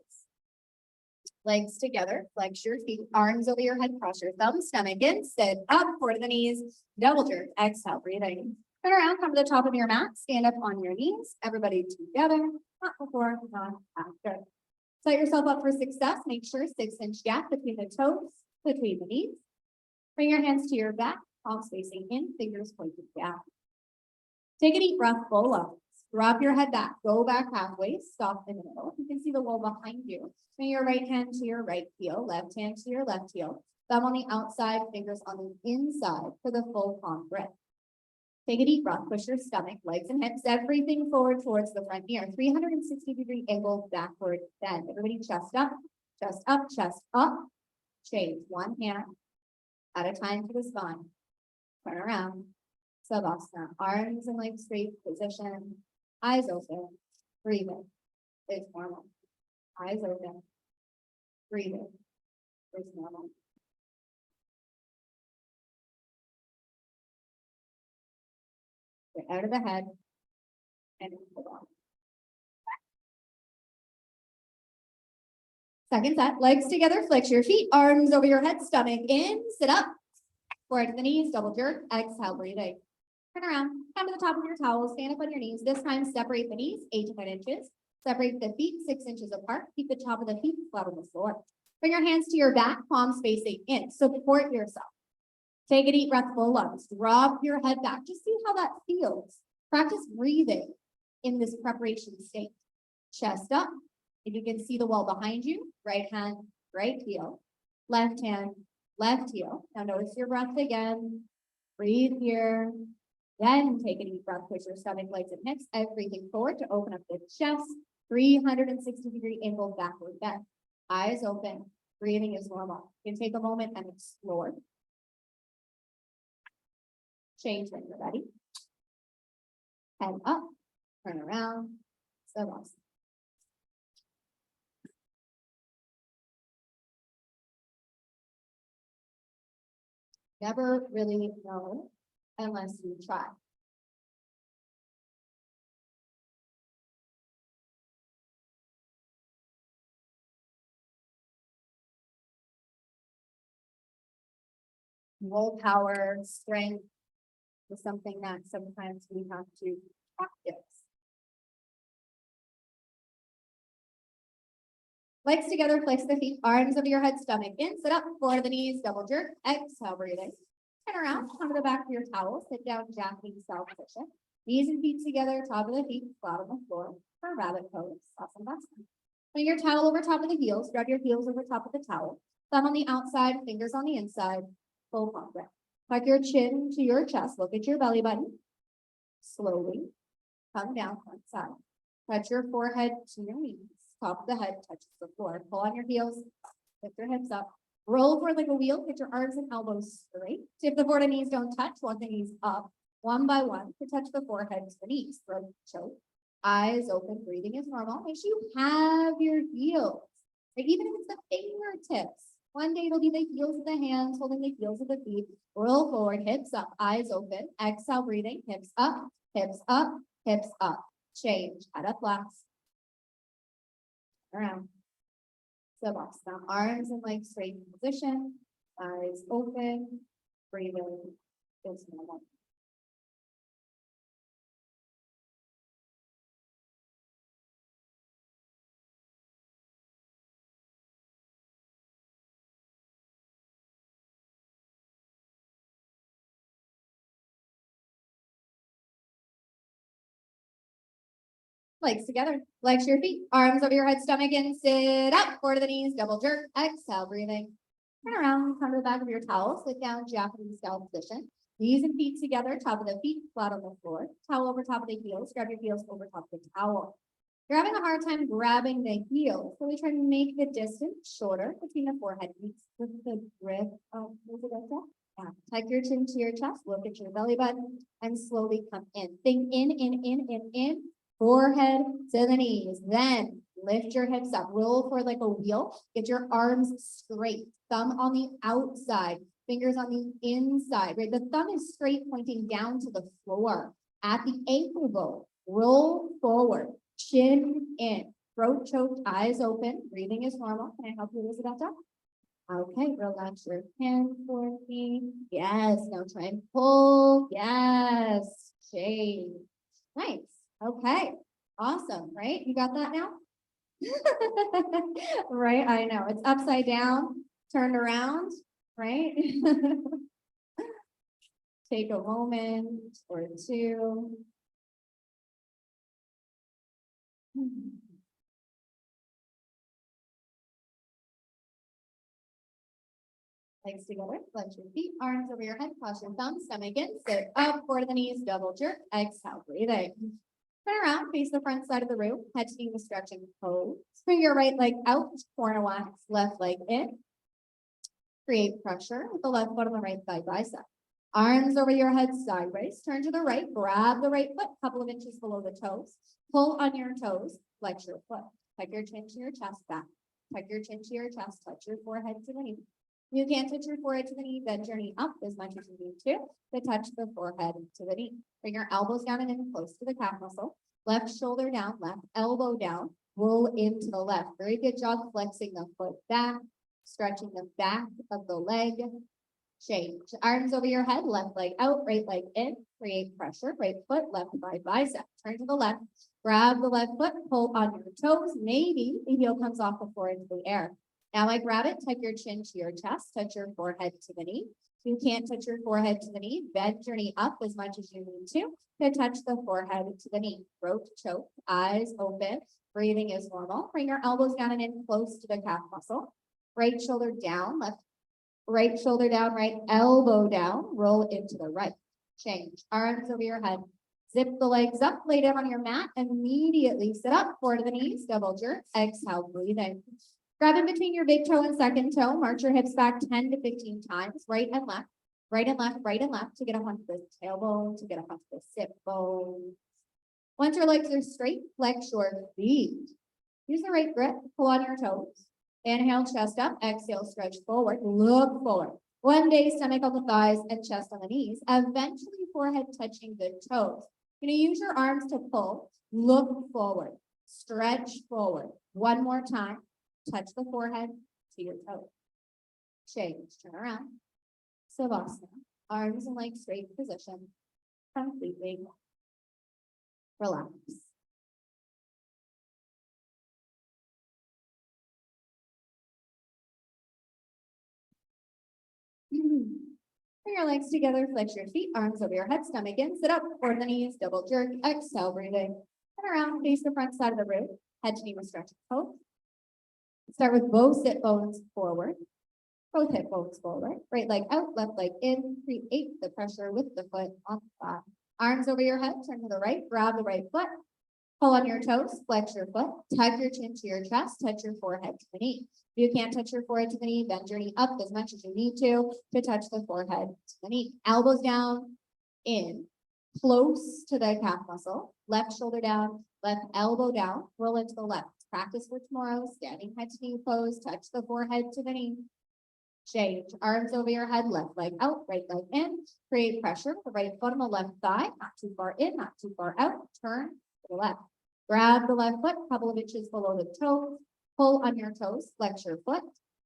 Legs together, flex your feet, arms over your head, cross your thumbs, stomach in, sit up, forward to the knees, double jerk, exhale, breathing. Turn around, come to the top of your mat, stand up on your knees, everybody together, not before, not after. Set yourself up for success, make sure 6-inch gap between the toes, between the knees. Bring your hands to your back, palms facing in, fingers pointed down. Take a deep breath, full up. Drop your head back, go back halfway, stop in the middle. You can see the wall behind you. Bring your right hand to your right heel, left hand to your left heel. Thumb on the outside, fingers on the inside for the full palm grip. Take a deep breath, push your stomach, legs and hips, everything forward towards the front mirror. 360-degree angle backward bend. Everybody chest up, chest up, chest up. Change one hand at a time to the spine. Turn around. Savasana. Arms and legs straight position. Eyes open. Breathing. It's normal. Eyes open. Breathing. It's normal. Get out of the head and hold on. Second set, legs together, flex your feet, arms over your head, stomach in, sit up. Forward to the knees, double jerk, exhale, breathing. Turn around, come to the top of your towel, stand up on your knees. This time, separate the knees 8 to 10 inches. Separate the feet 6 inches apart. Keep the top of the feet flat on the floor. Bring your hands to your back, palms facing in. Support yourself. Take a deep breath, full lungs. Drop your head back. Just see how that feels. Practice breathing in this preparation state. Chest up, If you can see the wall behind you, right hand, right heel, left hand, left heel. Now notice your breath again. Breathe here. Then take a deep breath, push your stomach, legs, and hips, everything forward to open up the chest. 360-degree angle backward bend. Eyes open. Breathing is normal. You can take a moment and explore. Change when you're ready. Head up, turn around. Savasana. Never really know unless you try. Willpower, strength is something that sometimes we have to practice. Legs together, flex the feet, arms over your head, stomach in, sit up, floor to the knees, double jerk, exhale, breathing. Turn around, come to the back of your towel, sit down, Japanese style position. Knees and feet together, top of the feet, flat on the floor, for rabbit pose, Savasana. Bring your towel over top of the heels, grab your heels over top of the towel, thumb on the outside, fingers on the inside, full palm breath. Tuck your chin to your chest, look at your belly button. Slowly come down one side. Touch your forehead to your knees. Top of the head touches the floor. Pull on your heels, lift your hips up. Roll forward like a wheel, get your arms and elbows straight. Tip the forward and knees don't touch, walk the knees up one by one to touch the forehead to the knees. Throat choke. Eyes open, breathing is normal. Make sure you have your heels. Like even if it's the fingertips. One day it'll be the heels of the hands holding the heels of the feet. Roll forward, hips up, eyes open. Exhale, breathing, hips up, hips up, hips up. Change, head up last. Around. Savasana, arms and legs straight in position, eyes open, breathing is normal. Legs together, legs to your feet, arms over your head, stomach in, sit up, forward to the knees, double jerk, exhale, breathing. Turn around, come to the back of your towel, sit down, Japanese style position. Knees and feet together, top of the feet, flat on the floor. Towel over top of the heels, grab your heels over top of the towel. You're having a hard time grabbing the heels, so we try to make the distance shorter between the forehead beats with the grip of the tuck your chin to your chest, look at your belly button, and slowly come in. Think in. Forehead to the knees. Then lift your hips up. Roll forward like a wheel. Get your arms straight. Thumb on the outside. Fingers on the inside. Right? The thumb is straight, pointing down to the floor. At the ankle bone, roll forward. Chin in. Throat choked. Eyes open. Breathing is normal. Can I help you, Elizabeth? Okay, relax your hand for me. Yes. Now try and pull. Yes. Change. Nice. Okay, awesome, right? You got that now? Right, I know, it's upside down, turned around, right? Take a moment or two. Legs together, flex your feet, arms over your head, cross your thumbs, stomach in, sit up, forward to the knees, double jerk, exhale, breathing. Turn around, face the front side of the room, head to knee, the stretching pose. Bring your right leg out, corner wax, left leg in. Create pressure with the left foot on the right thigh bicep. Arms over your head sideways, turn to the right, grab the right foot, a couple of inches below the toes. Pull on your toes, flex your foot. Tuck your chin to your chest back. Tuck your chin to your chest, touch your forehead to the knee. You can't touch your forehead to the knee, bend your knee up as much as you need to touch the forehead to the knee. Bring your elbows down and in close to the calf muscle. Left shoulder down, left elbow down. Roll into the left. Very good job flexing the foot back, stretching the back of the leg. Change. Arms over your head, left leg out, right leg in. Create pressure. Right foot, left thigh bicep. Turn to the left. Grab the left foot, pull on your toes. Maybe the heel comes off the floor into the air. Now I grab it, tuck your chin to your chest, touch your forehead to the knee. If you can't touch your forehead to the knee, bend your knee up as much as you need to touch the forehead to the knee. Throat choke, eyes open. Breathing is normal. Bring your elbows down and in close to the calf muscle. Right shoulder down, right shoulder down, right elbow down, roll into the right. Change. Arms over your head. Zip the legs up, lay down on your mat, immediately sit up, forward to the knees, double jerk, exhale, breathe in. Grab in between your big toe and second toe, march your hips back 10 to 15 times, right and left, right and left, right and left, to get up onto the tailbone, to get up onto the sit bone. Once your legs are straight, flex your feet. Use the right grip, pull on your toes. Inhale, chest up, exhale, stretch forward, look forward. One day, stomach on the thighs and chest on the knees, eventually forehead touching the toes. You're gonna use your arms to pull, look forward, stretch forward. One more time, touch the forehead to your toes. Change, turn around. Savasana, arms and legs straight position, completely relax. Bring your legs together, flex your feet, arms over your head, stomach in, sit up, forward the knees, double jerk, exhale, breathing. Turn around, face the front side of the room, head to knee with stretch pose. Start with both sit bones forward, both hip bones forward, right leg out, left leg in, create the pressure with the foot on the thigh. Arms over your head, turn to the right, grab the right foot, pull on your toes, flex your foot, tuck your chin to your chest, touch your forehead to the knee. If you can't touch your forehead to the knee, bend your knee up as much as you need to touch the forehead to the knee. Elbows down, in, close to the calf muscle, left shoulder down, left elbow down, roll into the left. Practice for tomorrow, standing head to knee pose, touch the forehead to the knee. Change, arms over your head, left leg out, right leg in, create pressure with the right foot on the left thigh, not too far in, not too far out, turn to the left. Grab the left foot, a couple of inches below the toes, pull on your toes, flex your foot,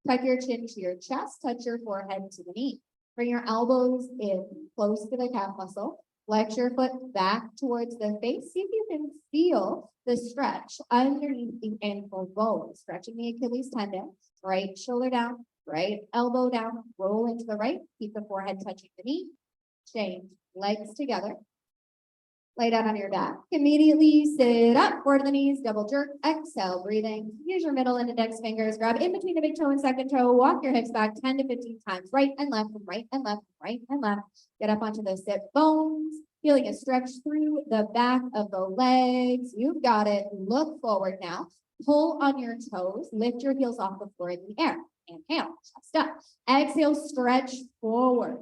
tuck your chin to your chest, touch your forehead to the knee. Bring your elbows in, close to the calf muscle, flex your foot back towards the face. See if you can feel the stretch underneath the ankle bone, stretching the Achilles tendon, right shoulder down, right elbow down, roll into the right, keep the forehead touching the knee, change, legs together. Lay down on your back. Immediately sit up, forward to the knees, double jerk, exhale, breathing. Use your middle and index fingers, grab in between the big toe and second toe, walk your hips back 10 to 15 times, right and left, right and left, right and left. Get up onto the sit bones, feeling a stretch through the back of the legs. You've got it. Look forward now. Pull on your toes, lift your heels off the floor in the air. Inhale, chest up. Exhale, stretch forward.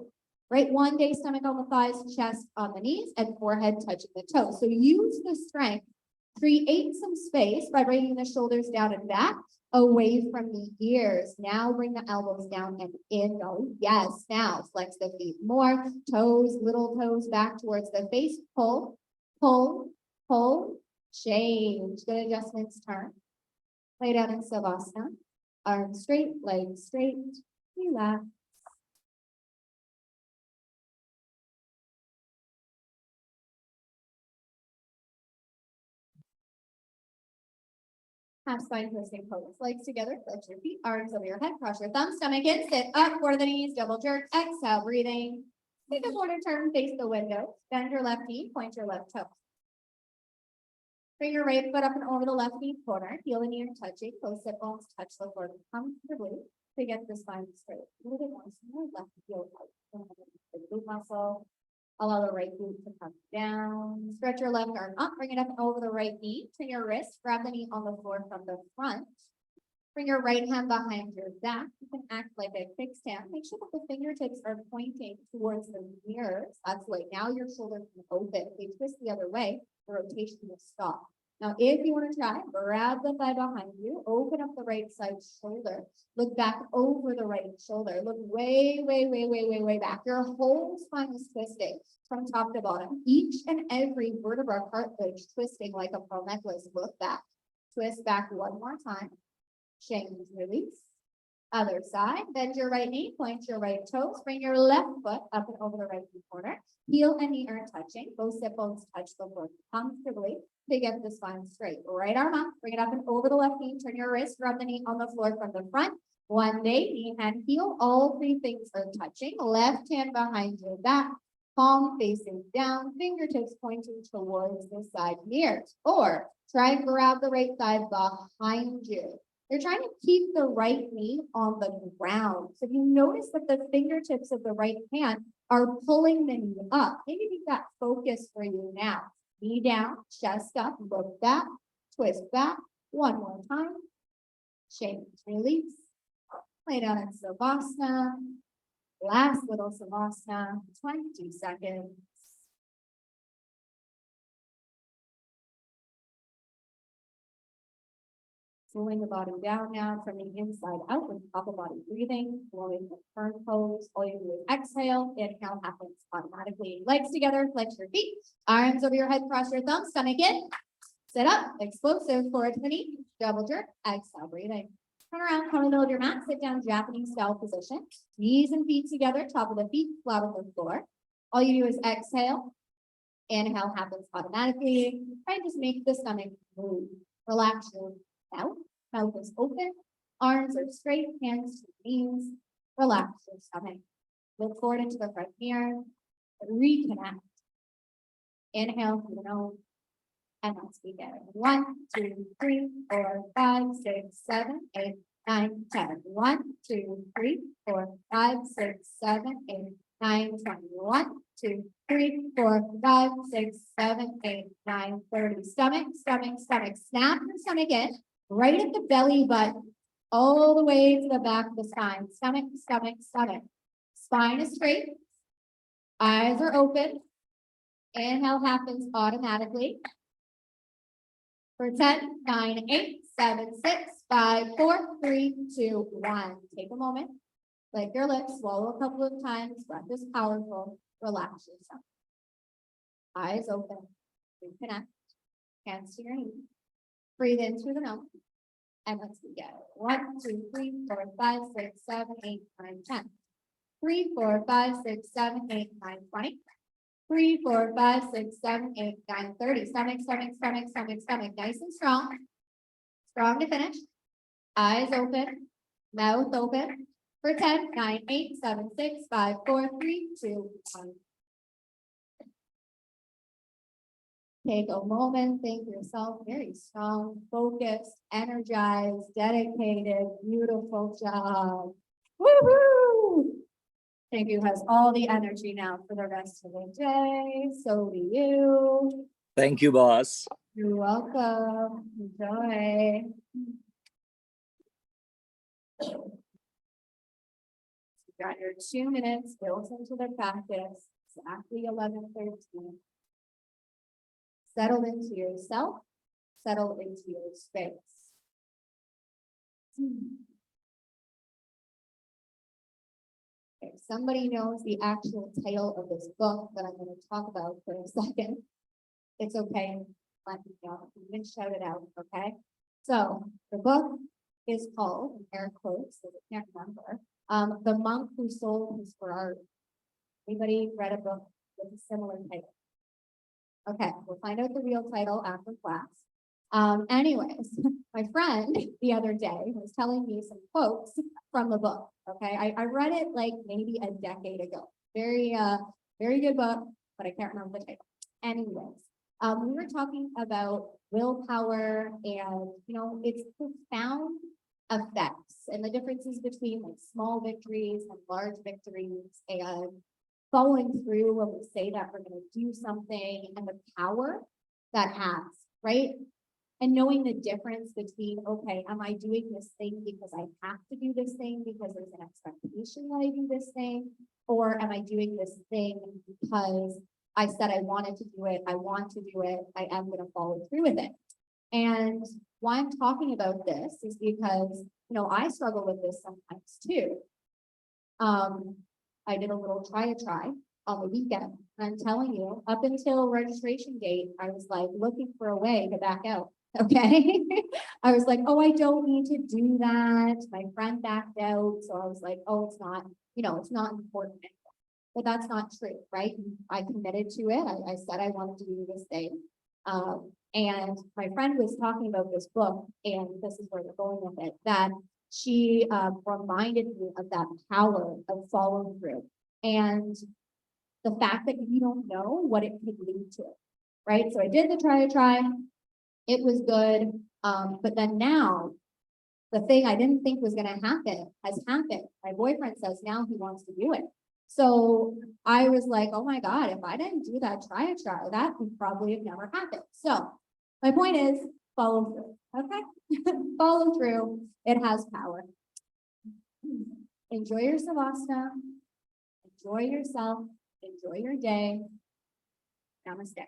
Right, one day, stomach on the thighs, chest on the knees, and forehead touching the toes. So use the strength, create some space by bringing the shoulders down and back, away from the ears. Now bring the elbows down and in, dolly. Yes, now flex the feet more, toes, little toes back towards the face. Pull, pull, pull, change. Good adjustments, turn. Lay down in Savasana. Arms straight, legs straight, relax. Half spine twisting pose. Legs together, flex your feet, arms over your head, cross your thumbs, stomach in, sit up, forward the knees, double jerk, exhale, breathing. Take a quarter turn, face the window, bend your left knee, point your left toe. Bring your right foot up and over the left knee corner, heel and knee are touching, both sit bones touch the floor comfortably to get the spine straight. A little bit more, left heel out, the glute muscle. Allow the right glute to come down. Stretch your left arm up, bring it up and over the right knee. Turn your wrist, grab the knee on the floor from the front. Bring your right hand behind your back. You can act like a kickstand. Make sure that the fingertips are pointing towards the mirrors. That's right. Now your shoulders can open. If they twist the other way, the rotation will stop. Now, if you want to try, grab the thigh behind you, open up the right side shoulder, look back over the right shoulder, look way, way, way, way, way, way back. Your whole spine is twisting from top to bottom. Each and every vertebra cartilage twisting like a pearl necklace. Look back, twist back one more time, change, release. Other side, bend your right knee, point your right toes, bring your left foot up and over the right knee corner. Heel and knee are touching, both sit bones touch the floor comfortably to get the spine straight. Right arm up, bring it up and over the left knee, turn your wrist, rub the knee on the floor from the front. One day, knee and heel, all three things are touching. Left hand behind your back, palm facing down, fingertips pointing towards the side mirrors, or try and grab the right side behind you. You're trying to keep the right knee on the ground. So if you notice that the fingertips of the right hand are pulling the knee up, maybe make that focus for you now. Knee down, chest up, look back, twist back. One more time. Shake, release. Lay down in Savasana. Last little Savasana, 20 seconds. Slowing the body down now from the inside out with upper body breathing, blowing the turn pose. All you do is exhale, inhale happens automatically. Legs together, flex your feet, arms over your head, cross your thumbs, stomach in. Sit up, explosive, forward to the knee, double jerk, exhale, breathing. Turn around, come in the middle of your mat, sit down, Japanese style position. Knees and feet together, top of the feet, flat on the floor. All you do is exhale. Inhale happens automatically. Try and just make the stomach move. Relax your mouth. Mouth is open. Arms are straight, hands to knees. Relax your stomach. Look forward into the front mirror. Reconnect. Inhale through the nose. And let's begin. 1, 2, 3, 4, 5, 6, 7, 8, 9, 10. 1, 2, 3, 4, 5, 6, 7, 8, 9, 20. 1, 2, 3, 4, 5, 6, 7, 8, 9, 30. Stomach, stomach, stomach. Snap your stomach in. Right at the belly button. All the way to the back of the spine. Stomach, stomach, stomach. Spine is straight. Eyes are open. Inhale happens automatically. For 10, 9, 8, 7, 6, 5, 4, 3, 2, 1. Take a moment. Lick your lips. Swallow a couple of times. Breath is powerful. Relax yourself. Eyes open. Reconnect. Hands to your knees. Breathe in through the nose. And let's begin. 1, 2, 3, 4, 5, 6, 7, 8, 9, 10. 3, 4, 5, 6, 7, 8, 9, 20. 3, 4, 5, 6, 7, 8, 9, 30. Stomach, stomach, stomach, stomach, stomach. Nice and strong. Strong to finish. Eyes open. Mouth open. For 10, 9, 8, 7, 6, 5, 4, 3, 2, 1. Take a moment, think yourself very strong, focused, energized, dedicated, beautiful job. Woohoo! Thank you has all the energy now for the rest of the day. So do you. Thank you, boss. You're welcome. Enjoy. You got your 2 minutes built into the practice. Exactly 11:13. Settle into yourself, settle into your space. If somebody knows the actual title of this book that I'm going to talk about for a second, it's okay. Let me know. You can shout it out, okay? So the book is called, in air quotes, because I can't remember, The Monk Who Sold His Ferrari. Anybody read a book with a similar title? Okay, we'll find out the real title after class. Anyways, my friend the other day was telling me some quotes from the book. Okay, I read it like maybe a decade ago. Very good book, but I can't remember the title. Anyways, we were talking about willpower and its profound effects and the differences between like small victories and large victories and following through when we say that we're going to do something and the power that has, right? And knowing the difference between, okay, am I doing this thing because I have to do this thing because there's an expectation that I do this thing? Or am I doing this thing because I said I wanted to do it, I want to do it, I am going to follow through with it. And why I'm talking about this is because, I struggle with this sometimes too. I did a little try on the weekend. I'm telling you, up until registration date, I was like looking for a way to back out. Okay. I was like, oh, I don't need to do that. My friend backed out. So I was like, oh, it's not, it's not important. But that's not true, right? I committed to it. I said I wanted to do this thing. And my friend was talking about this book, and this is where they're going with it, that she reminded me of that power of following through. And the fact that you don't know what it could lead to, right? So I did the try. It was good. But then now the thing I didn't think was gonna happen has happened. My boyfriend says now he wants to do it. So I was like, oh my God, if I didn't do that try, that would probably have never happened. So my point is follow through, okay? Follow through, it has power. Enjoy your Savasana, enjoy yourself, enjoy your day. Namaste.